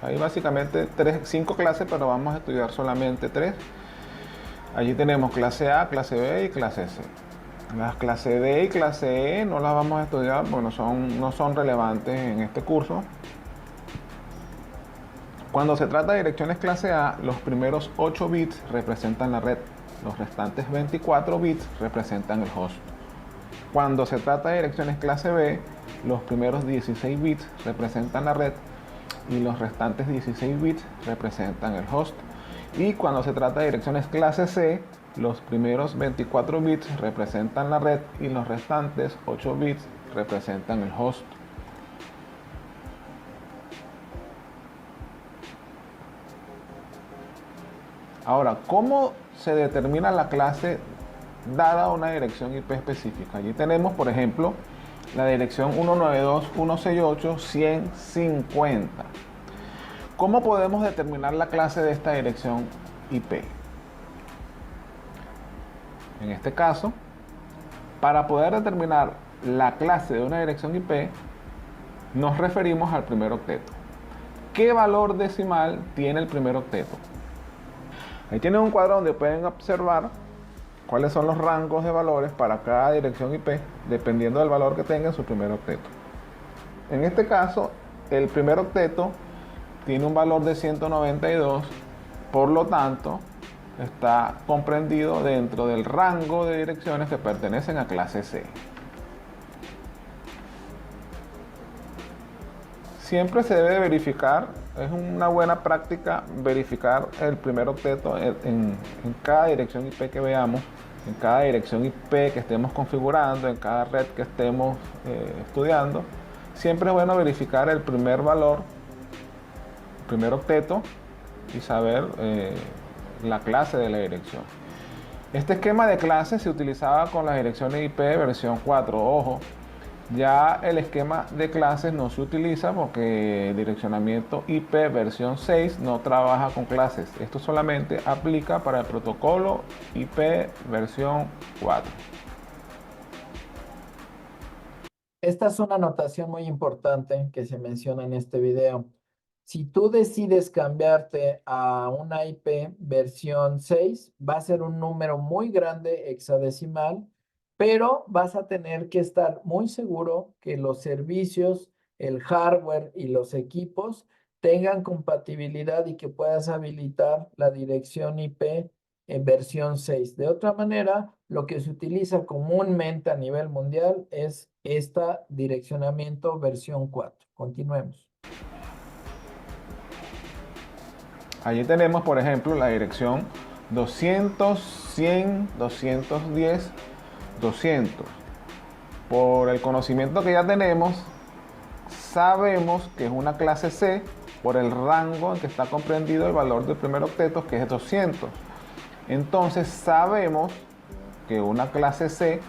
hay básicamente 5 clases, pero vamos a estudiar solamente 3. Allí tenemos clase A, clase B y clase C. Las clase D y clase E no las vamos a estudiar, bueno, no son relevantes en este curso. Cuando se trata de direcciones clase A, los primeros 8 bits representan la red, los restantes 24 bits representan el host. Cuando se trata de direcciones clase B, los primeros 16 bits representan la red y los restantes 16 bits representan el host. Y cuando se trata de direcciones clase C, los primeros 24 bits representan la red y los restantes 8 bits representan el host. Ahora, ¿cómo se determina la clase dada una dirección IP específica? Allí tenemos, por ejemplo, la dirección 192.168.150. ¿Cómo podemos determinar la clase de esta dirección IP? En este caso, para poder determinar la clase de una dirección IP, nos referimos al primer octeto. ¿Qué valor decimal tiene el primer octeto? Ahí tienen un cuadro donde pueden observar cuáles son los rangos de valores para cada dirección IP, dependiendo del valor que tenga en su primer octeto. En este caso, el primer octeto tiene un valor de 192, por lo tanto, está comprendido dentro del rango de direcciones que pertenecen a clase C. Siempre se debe verificar, es una buena práctica verificar el primer octeto en cada dirección IP que veamos, en cada dirección IP que estemos configurando, en cada red que estemos estudiando. Siempre es bueno verificar el primer valor, el primer octeto, y saber la clase de la dirección. Este esquema de clases se utilizaba con las direcciones IP versión 4. Ojo, ya el esquema de clases no se utiliza porque el direccionamiento IP versión 6 no trabaja con clases. Esto solamente aplica para el protocolo IP versión 4. Esta es una anotación muy importante que se menciona en este video. Si tú decides cambiarte a una IP versión 6, va a ser un número muy grande hexadecimal, pero vas a tener que estar muy seguro que los servicios, el hardware y los equipos tengan compatibilidad y que puedas habilitar la dirección IP en versión 6. De otra manera, lo que se utiliza comúnmente a nivel mundial es esta direccionamiento versión 4. Continuemos. Allí tenemos, por ejemplo, la dirección 200, 100, 210, 200. Por el conocimiento que ya tenemos, sabemos que es una clase C por el rango en que está comprendido el valor del primer octeto, que es 200. Entonces sabemos que una clase C,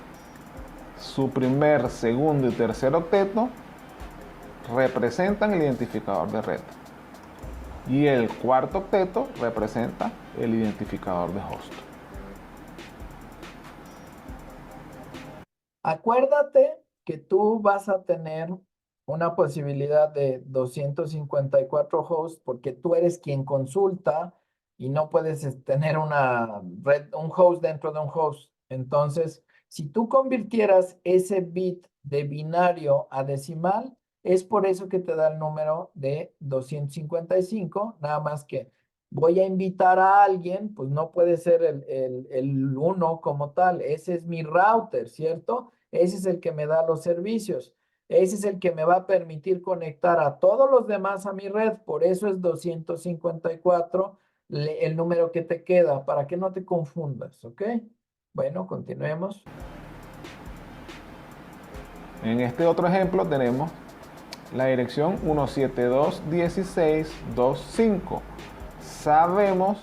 su primer, segundo y tercer octeto representan el identificador de red. Y el cuarto octeto representa el identificador de host. Acuérdate que tú vas a tener una posibilidad de 254 hosts porque tú eres quien consulta y no puedes tener una red, un host dentro de un host. Entonces, si tú convirtieras ese bit de binario a decimal, es por eso que te da el número de 255, nada más que voy a invitar a alguien, pues no puede ser el 1 como tal, ese es mi router, ¿cierto? Ese es el que me da los servicios, ese es el que me va a permitir conectar a todos los demás a mi red, por eso es 254 el número que te queda, para que no te confundas, ¿ok? Bueno, continuemos. En este otro ejemplo tenemos la dirección 172.16.2.5. Sabemos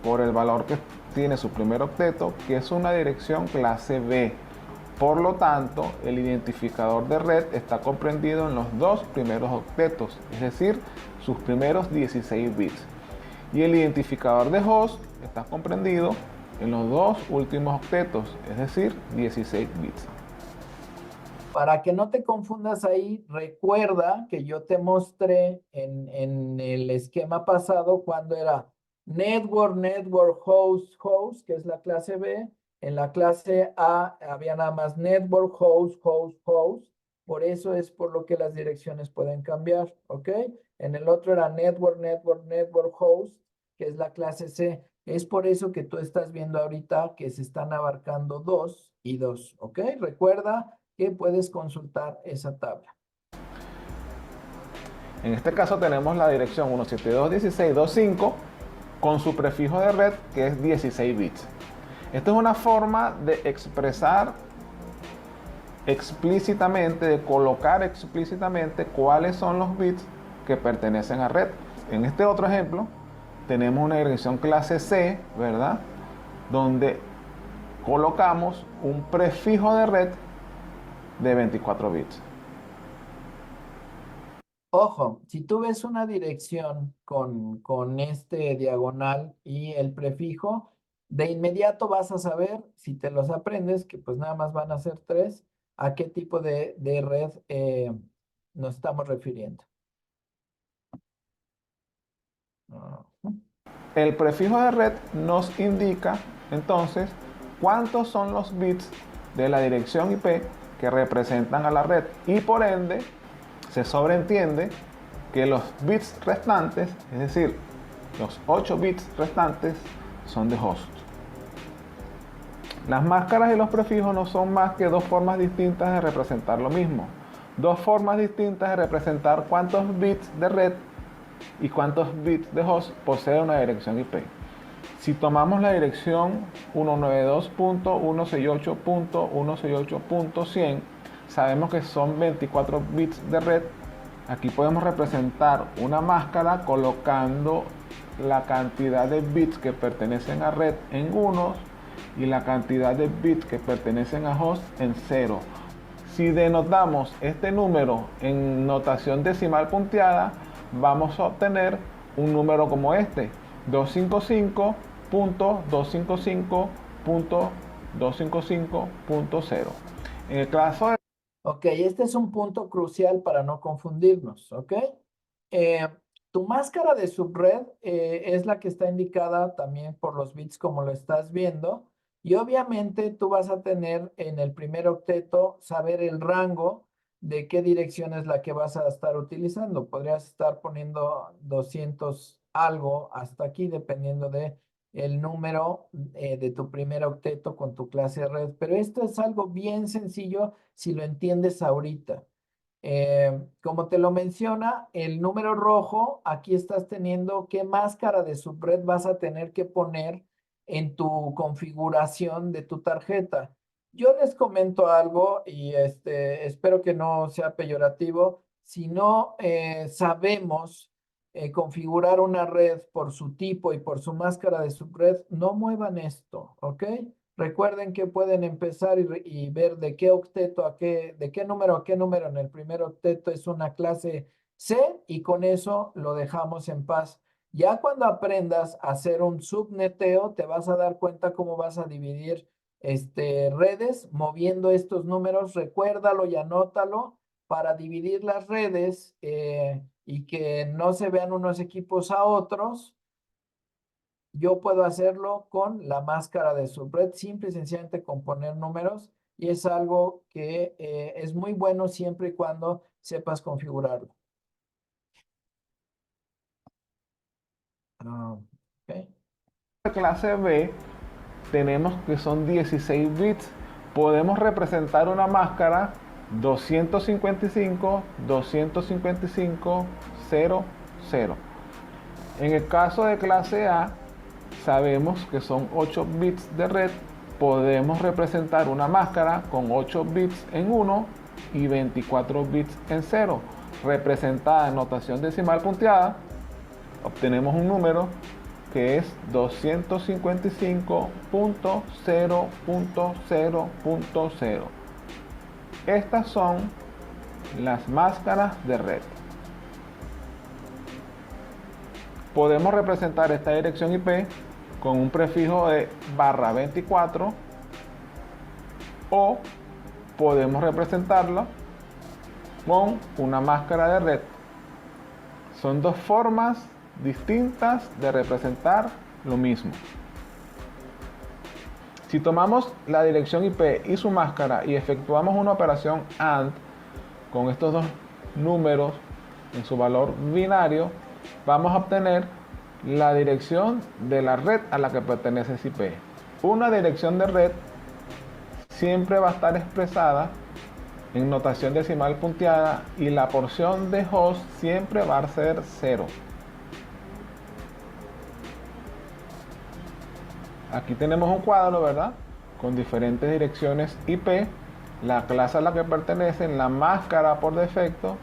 por el valor que tiene su primer octeto que es una dirección clase B. Por lo tanto, el identificador de red está comprendido en los dos primeros octetos, es decir, sus primeros 16 bits. Y el identificador de host está comprendido en los dos últimos octetos, es decir, 16 bits. Para que no te confundas ahí, recuerda que yo te mostré en el esquema pasado cuando era network, network, host, host, que es la clase B. En la clase A había nada más network, host, host, host. Por eso es por lo que las direcciones pueden cambiar, ¿ok? En el otro era network, network, network, host, que es la clase C. Es por eso que tú estás viendo ahorita que se están abarcando 2 y 2, ¿ok? Recuerda que puedes consultar esa tabla. En este caso tenemos la dirección 172.16.2.5 con su prefijo de red que es 16 bits. Esta es una forma de expresar explícitamente, de colocar explícitamente cuáles son los bits que pertenecen a red. En este otro ejemplo tenemos una dirección clase C, ¿verdad? Donde colocamos un prefijo de red de 24 bits. Ojo, si tú ves una dirección con este diagonal y el prefijo, de inmediato vas a saber, si te los aprendes, que pues nada más van a ser 3, a qué tipo de red nos estamos refiriendo. El prefijo de red nos indica entonces cuántos son los bits de la dirección IP que representan a la red y por ende se sobreentiende que los bits restantes, es decir, los 8 bits restantes son de host. Las máscaras y los prefijos no son más que dos formas distintas de representar lo mismo. Dos formas distintas de representar cuántos bits de red y cuántos bits de host posee una dirección IP. Si tomamos la dirección 192.168.168.100, sabemos que son 24 bits de red. Aquí podemos representar una máscara colocando la cantidad de bits que pertenecen a red en unos y la cantidad de bits que pertenecen a host en 0. Si denotamos este número en notación decimal punteada, vamos a obtener un número como este, 255.255.255.0. En el caso de... Ok, este es un punto crucial para no confundirnos, ¿ok? Tu máscara de subred es la que está indicada también por los bits como lo estás viendo. Y obviamente tú vas a tener en el primer octeto saber el rango de qué dirección es la que vas a estar utilizando. Podrías estar poniendo 200 algo hasta aquí dependiendo de el número de tu primer octeto con tu clase de red. Pero esto es algo bien sencillo si lo entiendes ahorita. Como te lo menciona, el número rojo, aquí estás teniendo qué máscara de subred vas a tener que poner en tu configuración de tu tarjeta. Yo les comento algo y espero que no sea peyorativo. Si no sabemos configurar una red por su tipo y por su máscara de subred, no muevan esto, ¿ok? Recuerden que pueden empezar y ver de qué octeto a qué, de qué número a qué número en el primer octeto es una clase C y con eso lo dejamos en paz. Ya cuando aprendas a hacer un subneteo, te vas a dar cuenta cómo vas a dividir redes moviendo estos números. Recuérdalo y anótalo para dividir las redes y que no se vean unos equipos a otros. Yo puedo hacerlo con la máscara de subred, simple y sencillamente con poner números, y es algo que es muy bueno siempre y cuando sepas configurarlo. Okay. Clase B tenemos que son 16 bits. Podemos representar una máscara 255.255.0.0. En el caso de clase A, sabemos que son 8 bits de red. Podemos representar una máscara con 8 bits en 1 y 24 bits en 0. Representada en notación decimal punteada, obtenemos un número que es 255.0.0.0. Estas son las máscaras de red. Podemos representar esta dirección IP con un prefijo de /24 o podemos representarla con una máscara de red. Son dos formas distintas de representar lo mismo. Si tomamos la dirección IP y su máscara y efectuamos una operación AND con estos dos números en su valor binario, vamos a obtener la dirección de la red a la que pertenece ese IP. Una dirección de red siempre va a estar expresada en notación decimal punteada y la porción de host siempre va a ser 0. Aquí tenemos un cuadro, ¿verdad? Con diferentes direcciones IP, la clase a la que pertenecen, la máscara por defecto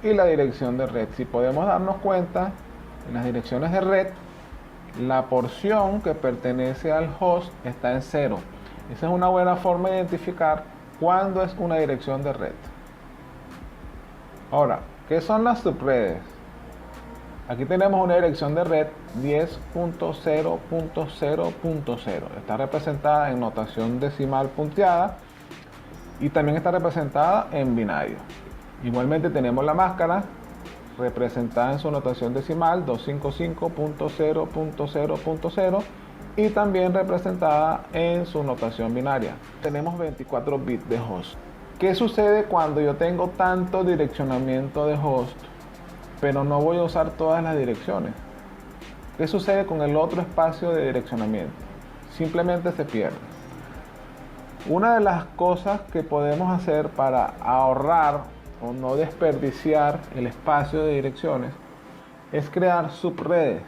y la dirección de red. Si podemos darnos cuenta, en las direcciones de red, la porción que pertenece al host está en 0. Esa es una buena forma de identificar cuándo es una dirección de red. Ahora, ¿qué son las subredes? Aquí tenemos una dirección de red 10.0.0.0. Está representada en notación decimal punteada y también está representada en binario. Igualmente tenemos la máscara representada en su notación decimal 255.0.0.0 y también representada en su notación binaria. Tenemos 24 bits de host. ¿Qué sucede cuando yo tengo tanto direccionamiento de host, pero no voy a usar todas las direcciones? ¿Qué sucede con el otro espacio de direccionamiento? Simplemente se pierde. Una de las cosas que podemos hacer para ahorrar o no desperdiciar el espacio de direcciones es crear subredes.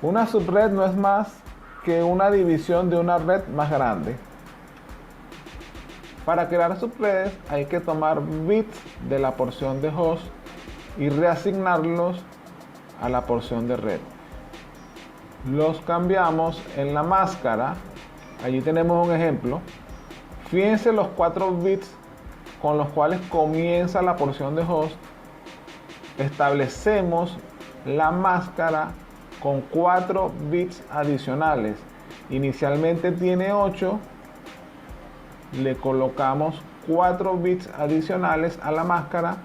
Una subred no es más que una división de una red más grande. Para crear subredes hay que tomar bits de la porción de host y reasignarlos a la porción de red. Los cambiamos en la máscara. Allí tenemos un ejemplo. Fíjense los 4 bits con los cuales comienza la porción de host. Establecemos la máscara con 4 bits adicionales. Inicialmente tiene 8. Le colocamos 4 bits adicionales a la máscara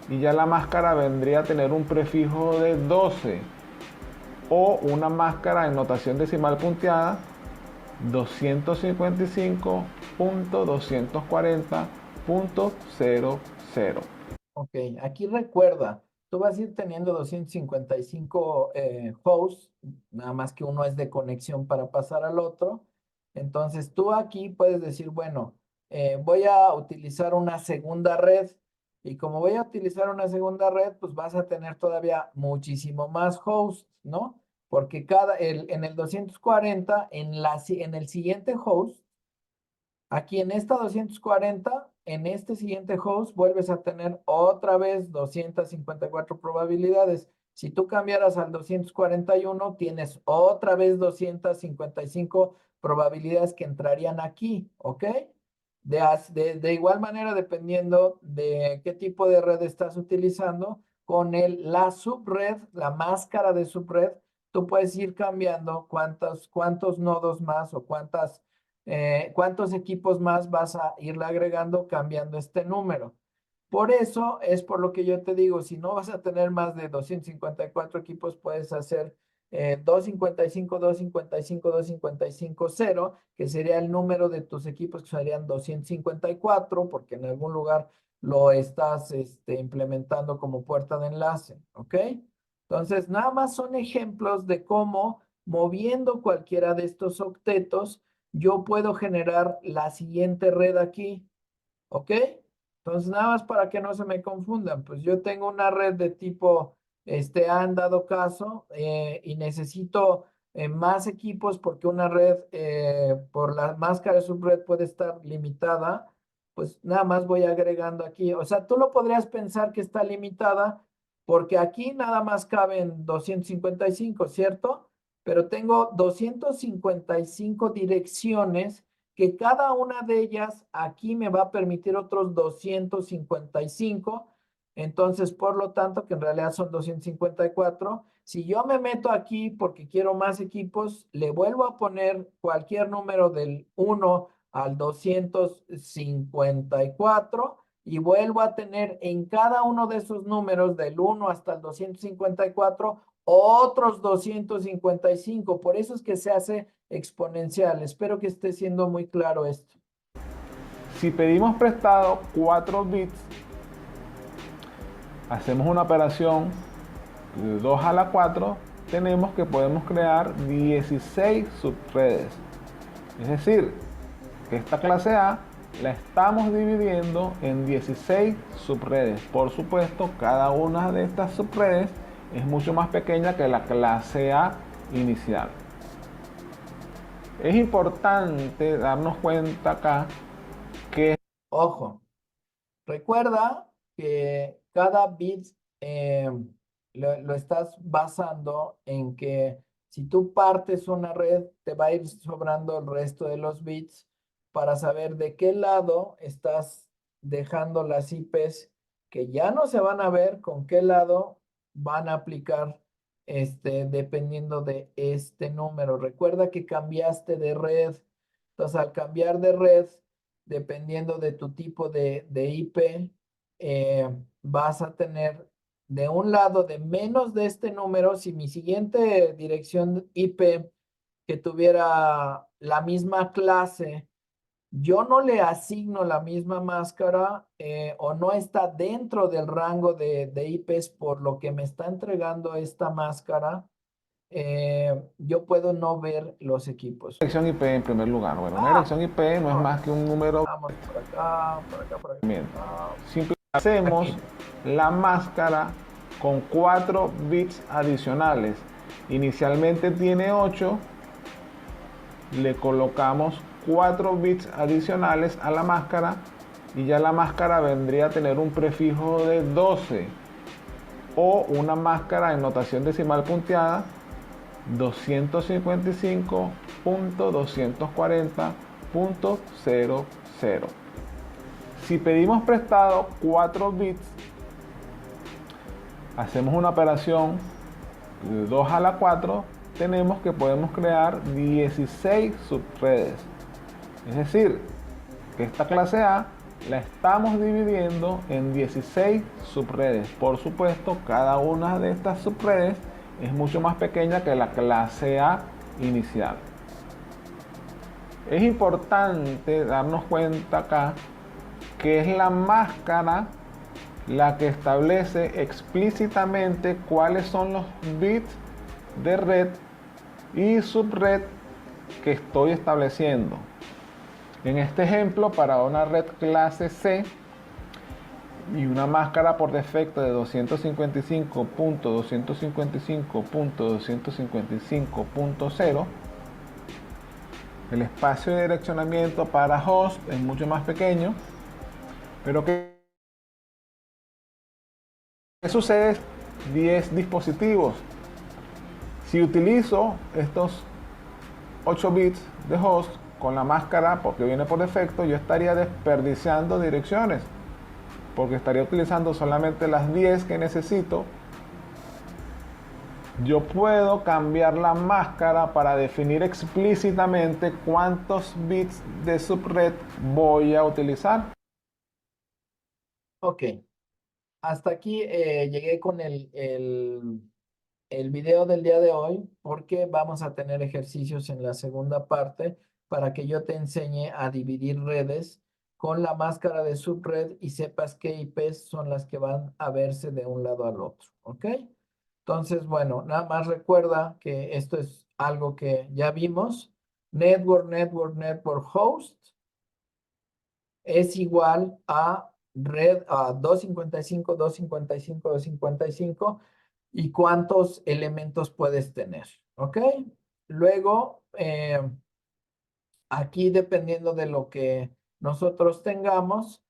y ya la máscara vendría a tener un prefijo de 12 o una máscara en notación decimal punteada 255.240.00. Ok, aquí recuerda, tú vas a ir teniendo 255 hosts, nada más que uno es de conexión para pasar al otro. Entonces tú aquí puedes decir, bueno, voy a utilizar una segunda red y como voy a utilizar una segunda red, pues vas a tener todavía muchísimo más hosts, ¿no? Porque en el 240, en el siguiente host, aquí en esta 240, en este siguiente host, vuelves a tener otra vez 254 probabilidades. Si tú cambiaras al 241, tienes otra vez 255 probabilidades que entrarían aquí, ¿ok? De igual manera, dependiendo de qué tipo de red estás utilizando, con la subred, la máscara de subred, tú puedes ir cambiando cuántos nodos más o cuántos equipos más vas a irle agregando cambiando este número. Por eso es por lo que yo te digo, si no vas a tener más de 254 equipos, puedes hacer 255, 255, 255, 0, que sería el número de tus equipos, que serían 254, porque en algún lugar lo estás implementando como puerta de enlace, ¿ok? Entonces, nada más son ejemplos de cómo moviendo cualquiera de estos octetos, yo puedo generar la siguiente red aquí, ¿ok? Entonces, nada más para que no se me confundan, pues yo tengo una red de tipo, han dado caso, y necesito más equipos porque una red, por la máscara de subred puede estar limitada, pues nada más voy agregando aquí. O sea, tú lo podrías pensar que está limitada porque aquí nada más caben 255, ¿cierto? Pero tengo 255 direcciones que cada una de ellas aquí me va a permitir otros 255 Entonces, por lo tanto, que en realidad son 254. Si yo me meto aquí porque quiero más equipos, le vuelvo a poner cualquier número del 1 al 254 y vuelvo a tener en cada uno de esos números del 1 hasta el 254 otros 255. Por eso es que se hace exponencial. Espero que esté siendo muy claro esto. Si pedimos prestado 4 bits, hacemos una operación de 2 a la 4, tenemos que podemos crear 16 subredes. Es decir, que esta clase A la estamos dividiendo en 16 subredes. Por supuesto, cada una de estas subredes es mucho más pequeña que la clase A inicial. Es importante darnos cuenta acá que... Ojo, recuerda que cada bit lo estás basando en que si tú partes una red, te va a ir sobrando el resto de los bits para saber de qué lado estás dejando las IPs que ya no se van a ver, con qué lado van a aplicar dependiendo de este número. Recuerda que cambiaste de red. Entonces, al cambiar de red, dependiendo de tu tipo de IP, vas a tener de un lado de menos de este número. Si mi siguiente dirección IP que tuviera la misma clase, yo no le asigno la misma máscara o no está dentro del rango de IPs por lo que me está entregando esta máscara, yo puedo no ver los equipos. Dirección IP en primer lugar. Bueno, una dirección IP no es más que un número. Vamos por acá, por acá, por acá. Simplemente hacemos la máscara con 4 bits adicionales. Inicialmente tiene 8. Le colocamos 4 bits adicionales a la máscara y ya la máscara vendría a tener un prefijo de 12 o una máscara en notación decimal punteada 255.240.00. Si pedimos prestado 4 bits, hacemos una operación de 2 a la 4, tenemos que podemos crear 16 subredes. Es decir, que esta clase A la estamos dividiendo en 16 subredes. Por supuesto, cada una de estas subredes es mucho más pequeña que la clase A inicial. Es importante darnos cuenta acá que es la máscara la que establece explícitamente cuáles son los bits de red y subred que estoy estableciendo. En este ejemplo, para una red clase C y una máscara por defecto de 255.255.255.0, el espacio de direccionamiento para host es mucho más pequeño, pero ¿qué sucede? 10 dispositivos. Si utilizo estos 8 bits de host con la máscara porque viene por defecto, yo estaría desperdiciando direcciones porque estaría utilizando solamente las 10 que necesito. Yo puedo cambiar la máscara para definir explícitamente cuántos bits de subred voy a utilizar. Ok, hasta aquí llegué con el video del día de hoy, porque vamos a tener ejercicios en la segunda parte para que yo te enseñe a dividir redes con la máscara de subred y sepas qué IPs son las que van a verse de un lado al otro, ¿ok? Entonces, bueno, nada más recuerda que esto es algo que ya vimos. Network host es igual a red a 255, 255, 255 y cuántos elementos puedes tener, ¿ok? Luego, aquí dependiendo de lo que nosotros tengamos,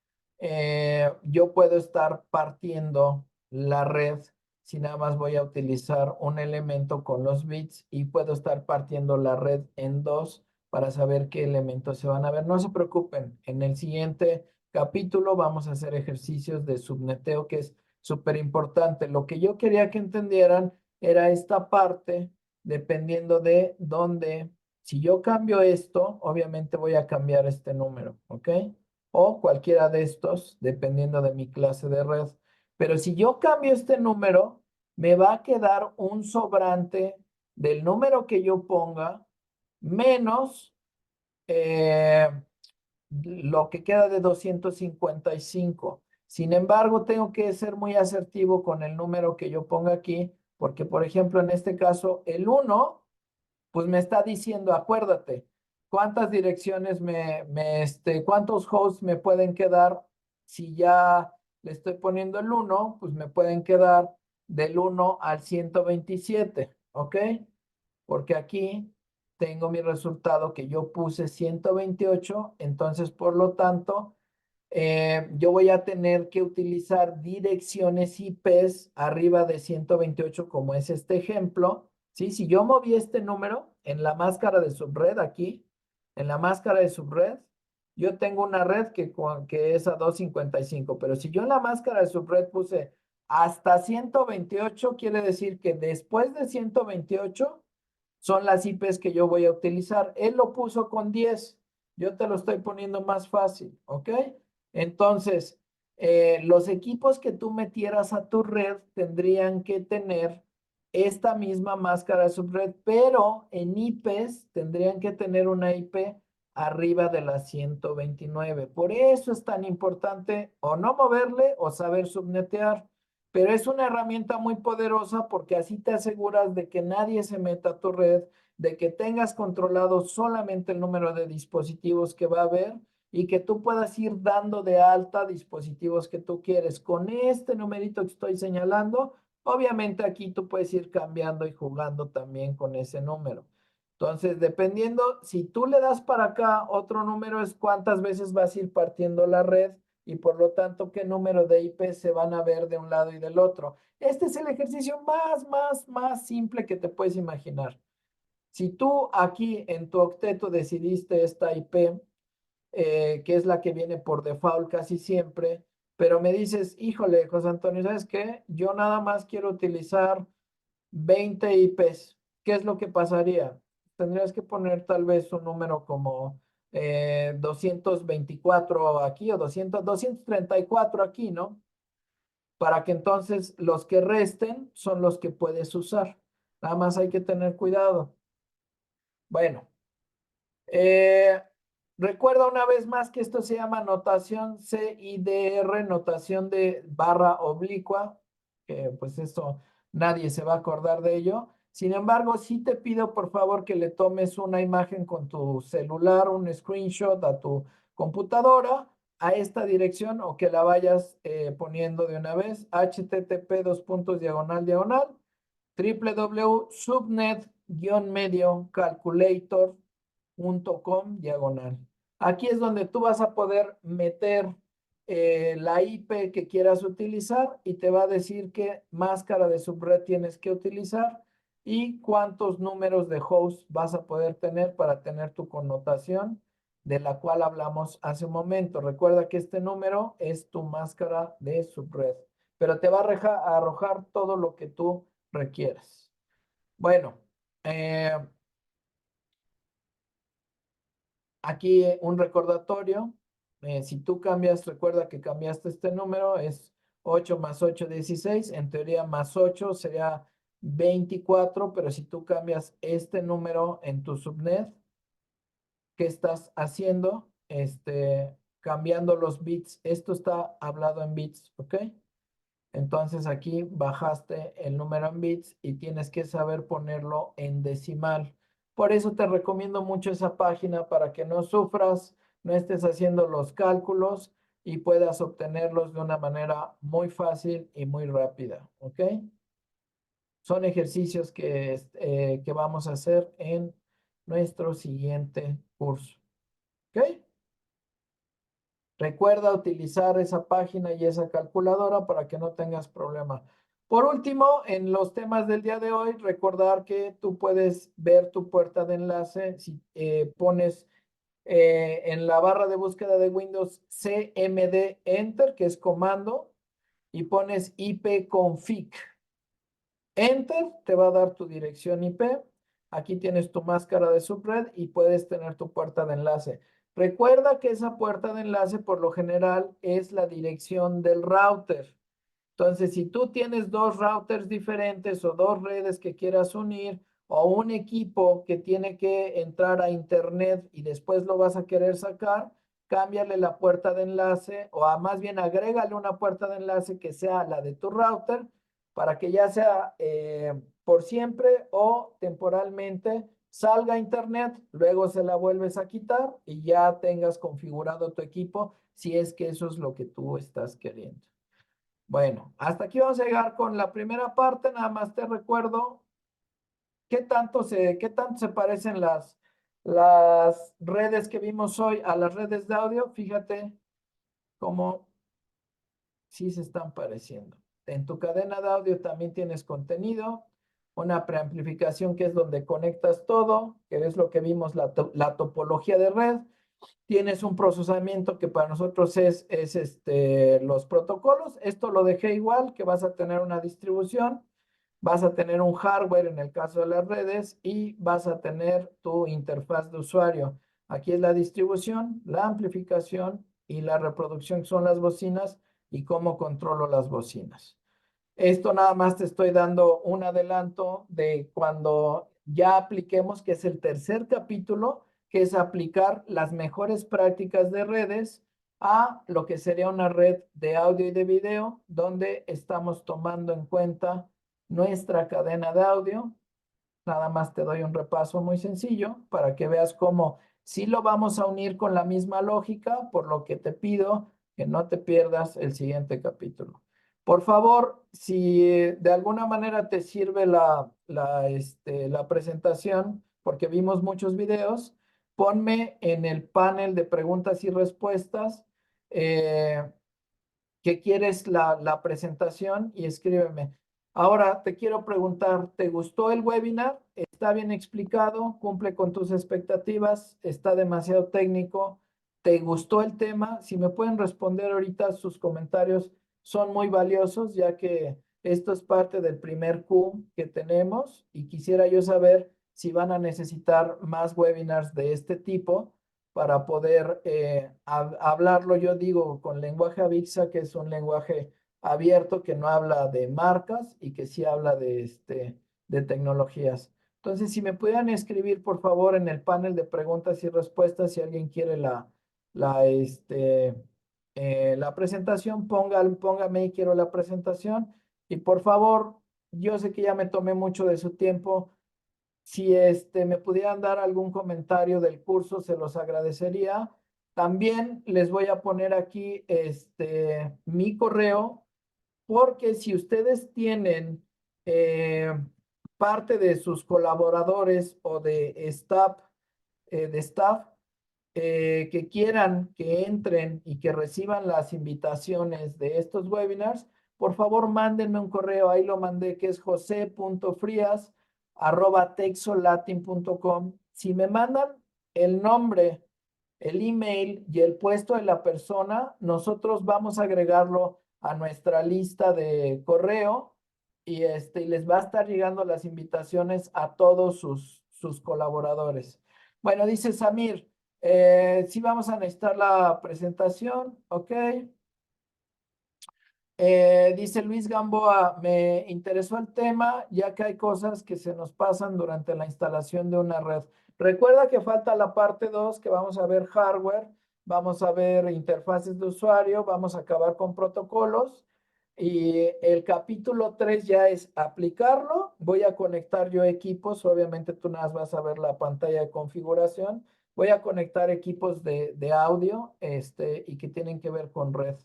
yo puedo estar partiendo la red si nada más voy a utilizar un elemento con los bits y puedo estar partiendo la red en dos para saber qué elementos se van a ver. No se preocupen, en el siguiente capítulo vamos a hacer ejercicios de subneteo que es súper importante. Lo que yo quería que entendieran era esta parte, dependiendo de dónde, si yo cambio esto, obviamente voy a cambiar este número, ¿ok? O cualquiera de estos, dependiendo de mi clase de red. Pero si yo cambio este número, me va a quedar un sobrante del número que yo ponga menos lo que queda de 255. Sin embargo, tengo que ser muy asertivo con el número que yo ponga aquí, porque por ejemplo, en este caso, el 1, pues me está diciendo, acuérdate, cuántas direcciones cuántos hosts me pueden quedar si ya le estoy poniendo el 1, pues me pueden quedar del 1 al 127, ¿ok? Porque aquí tengo mi resultado que yo puse 128, entonces por lo tanto, yo voy a tener que utilizar direcciones IPs arriba de 128 como es este ejemplo, ¿sí? Si yo moví este número en la máscara de subred aquí, en la máscara de subred, yo tengo una red que es a 255, pero si yo en la máscara de subred puse hasta 128, quiere decir que después de 128 son las IPs que yo voy a utilizar. Él lo puso con 10, yo te lo estoy poniendo más fácil, ¿ok? Entonces, los equipos que tú metieras a tu red tendrían que tener esta misma máscara de subred, pero en IPs tendrían que tener una IP arriba de la 129. Por eso es tan importante o no moverle o saber subnetear. Pero es una herramienta muy poderosa porque así te aseguras de que nadie se meta a tu red, de que tengas controlado solamente el número de dispositivos que va a haber y que tú puedas ir dando de alta dispositivos que tú quieres. Con este numerito que estoy señalando, obviamente aquí tú puedes ir cambiando y jugando también con ese número. Entonces, dependiendo, si tú le das para acá, otro número es cuántas veces vas a ir partiendo la red y por lo tanto qué número de IP se van a ver de un lado y del otro. Este es el ejercicio más simple que te puedes imaginar. Si tú aquí en tu octeto decidiste esta IP, que es la que viene por default casi siempre, pero me dices, híjole, José Antonio, ¿sabes qué? Yo nada más quiero utilizar 20 IPs. ¿Qué es lo que pasaría? Tendrías que poner tal vez un número como 224 aquí o 234 aquí, ¿no? Para que entonces los que resten son los que puedes usar. Nada más hay que tener cuidado. Bueno, eh, recuerda una vez más que esto se llama notación CIDR, notación de barra oblicua, que pues esto nadie se va a acordar de ello. Sin embargo, sí te pido por favor que le tomes una imagen con tu celular, un screenshot a tu computadora a esta dirección o que la vayas poniendo de una vez, http:// www.subnet-medio-calculator.com/. Aquí es donde tú vas a poder meter la IP que quieras utilizar y te va a decir qué máscara de subred tienes que utilizar y cuántos números de host vas a poder tener para tener tu connotación de la cual hablamos hace un momento. Recuerda que este número es tu máscara de subred, pero te va a arrojar todo lo que tú requieras. Bueno, aquí un recordatorio. Si tú cambias, recuerda que cambiaste este número, es 8 más 8, 16. En teoría, más 8 sería 24, pero si tú cambias este número en tu subnet, ¿qué estás haciendo? Cambiando los bits. Esto está hablado en bits, ¿ok? Entonces aquí bajaste el número en bits y tienes que saber ponerlo en decimal. Por eso te recomiendo mucho esa página para que no sufras, no estés haciendo los cálculos y puedas obtenerlos de una manera muy fácil y muy rápida. ¿Ok? Son ejercicios que vamos a hacer en nuestro siguiente curso. ¿Ok? Recuerda utilizar esa página y esa calculadora para que no tengas problema. Por último, en los temas del día de hoy, recordar que tú puedes ver tu puerta de enlace si pones en la barra de búsqueda de Windows CMD Enter, que es comando, y pones ipconfig. Enter, te va a dar tu dirección IP. Aquí tienes tu máscara de subred y puedes tener tu puerta de enlace. Recuerda que esa puerta de enlace por lo general es la dirección del router. Entonces, si tú tienes dos routers diferentes o dos redes que quieras unir o un equipo que tiene que entrar a internet y después lo vas a querer sacar, cámbiale la puerta de enlace o más bien agrégale una puerta de enlace que sea la de tu router para que ya sea por siempre o temporalmente salga a internet, luego se la vuelves a quitar y ya tengas configurado tu equipo si es que eso es lo que tú estás queriendo. Bueno, hasta aquí vamos a llegar con la primera parte. Nada más te recuerdo qué tanto se parecen las redes que vimos hoy a las redes de audio. Fíjate cómo sí se están pareciendo. En tu cadena de audio también tienes contenido, una preamplificación que es donde conectas todo, que es lo que vimos, la topología de red. Tienes un procesamiento que para nosotros es los protocolos. Esto lo dejé igual, que vas a tener una distribución, vas a tener un hardware en el caso de las redes y vas a tener tu interfaz de usuario. Aquí es la distribución, la amplificación y la reproducción, que son las bocinas y cómo controlo las bocinas. Esto nada más te estoy dando un adelanto de cuando ya apliquemos, que es el tercer capítulo, que es aplicar las mejores prácticas de redes a lo que sería una red de audio y de video, donde estamos tomando en cuenta nuestra cadena de audio. Nada más te doy un repaso muy sencillo para que veas cómo sí lo vamos a unir con la misma lógica, por lo que te pido que no te pierdas el siguiente capítulo. Por favor, si de alguna manera te sirve la presentación, porque vimos muchos videos, ponme en el panel de preguntas y respuestas que quieres la presentación y escríbeme. Ahora te quiero preguntar, ¿te gustó el webinar? ¿Está bien explicado? ¿Cumple con tus expectativas? ¿Está demasiado técnico? ¿Te gustó el tema? Si me pueden responder ahorita, sus comentarios son muy valiosos, ya que esto es parte del primer Q que tenemos y quisiera yo saber si van a necesitar más webinars de este tipo para poder hablarlo, yo digo, con lenguaje Avixa, que es un lenguaje abierto que no habla de marcas y que sí habla de tecnologías. Entonces, si me pudieran escribir, por favor, en el panel de preguntas y respuestas, si alguien quiere la presentación, póngame y quiero la presentación. Y por favor, yo sé que ya me tomé mucho de su tiempo. Si me pudieran dar algún comentario del curso, se los agradecería. También les voy a poner aquí mi correo, porque si ustedes tienen parte de sus colaboradores o de staff que quieran que entren y que reciban las invitaciones de estos webinars, por favor mándenme un correo. Ahí lo mandé, que es jose.frias@texolatin.com. Si me mandan el nombre, el email y el puesto de la persona, nosotros vamos a agregarlo a nuestra lista de correo y les va a estar llegando las invitaciones a todos sus colaboradores. Bueno, dice Samir, sí vamos a necesitar la presentación, ok. Dice Luis Gamboa, me interesó el tema, ya que hay cosas que se nos pasan durante la instalación de una red. Recuerda que falta la parte 2, que vamos a ver hardware, vamos a ver interfaces de usuario, vamos a acabar con protocolos. Y el capítulo 3 ya es aplicarlo. Voy a conectar yo equipos, obviamente tú nada más vas a ver la pantalla de configuración. Voy a conectar equipos de audio y que tienen que ver con red.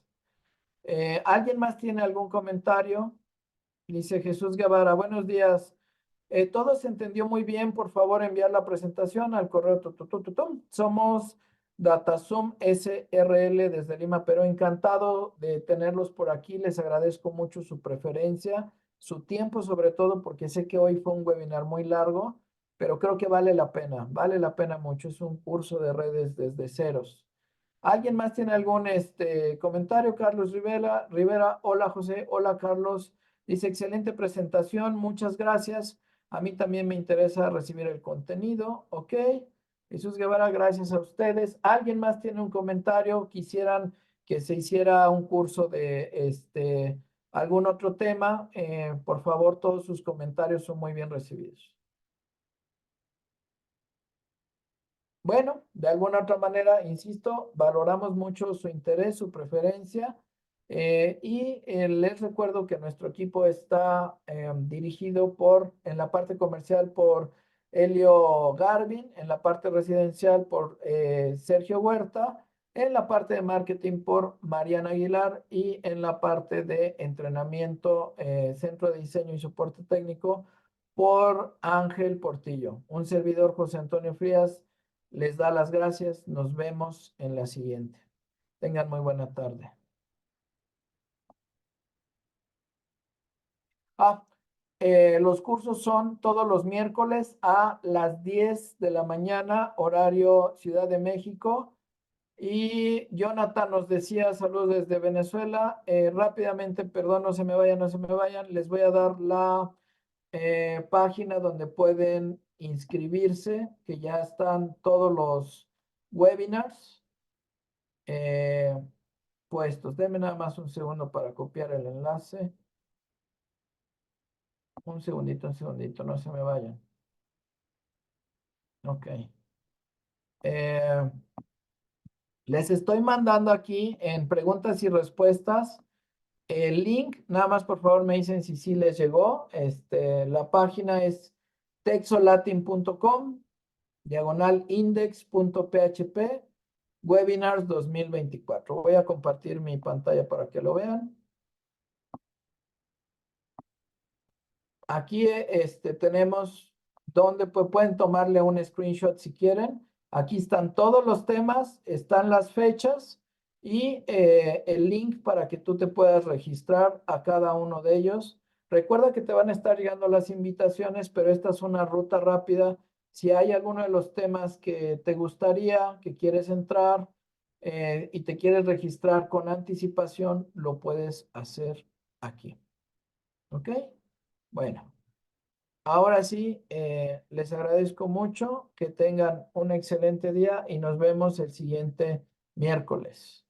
¿Alguien más tiene algún comentario? Dice Jesús Guevara, buenos días. Todo se entendió muy bien. Por favor, enviar la presentación al correo. Somos DataZoom SRL desde Lima, pero encantado de tenerlos por aquí. Les agradezco mucho su preferencia, su tiempo sobre todo, porque sé que hoy fue un webinar muy largo, pero creo que vale la pena mucho. Es un curso de redes desde ceros. ¿Alguien más tiene algún comentario? Carlos Rivera, hola José, hola Carlos. Dice, excelente presentación, muchas gracias. A mí también me interesa recibir el contenido, ¿ok? Jesús Guevara, gracias a ustedes. ¿Alguien más tiene un comentario? ¿Quisieran que se hiciera un curso de algún otro tema? Por favor, todos sus comentarios son muy bien recibidos. Bueno, de alguna otra manera, insisto, valoramos mucho su interés, su preferencia, les recuerdo que nuestro equipo está dirigido en la parte comercial por Elio Garvin, en la parte residencial por Sergio Huerta, en la parte de marketing por Mariana Aguilar y en la parte de entrenamiento, centro de diseño y soporte técnico por Ángel Portillo. Un servidor, José Antonio Frías, les da las gracias. Nos vemos en la siguiente. Tengan muy buena tarde. Los cursos son todos los miércoles a las 10 de la mañana, horario Ciudad de México. Y Jonathan nos decía, saludos desde Venezuela. Rápidamente, perdón, no se me vayan, les voy a dar la página donde pueden inscribirse, que ya están todos los webinars puestos. Denme nada más un segundo para copiar el enlace. Un segundito, no se me vayan. Ok. Les estoy mandando aquí en preguntas y respuestas el link. Nada más, por favor, me dicen si sí les llegó. La página es texolatin.com, /index.php, webinars 2024. Voy a compartir mi pantalla para que lo vean. Aquí tenemos donde pueden tomarle un screenshot si quieren. Aquí están todos los temas, están las fechas y el link para que tú te puedas registrar a cada uno de ellos. Recuerda que te van a estar llegando las invitaciones, pero esta es una ruta rápida. Si hay alguno de los temas que te gustaría, que quieres entrar y te quieres registrar con anticipación, lo puedes hacer aquí. ¿Ok? Bueno. Ahora sí, les agradezco mucho, que tengan un excelente día y nos vemos el siguiente miércoles.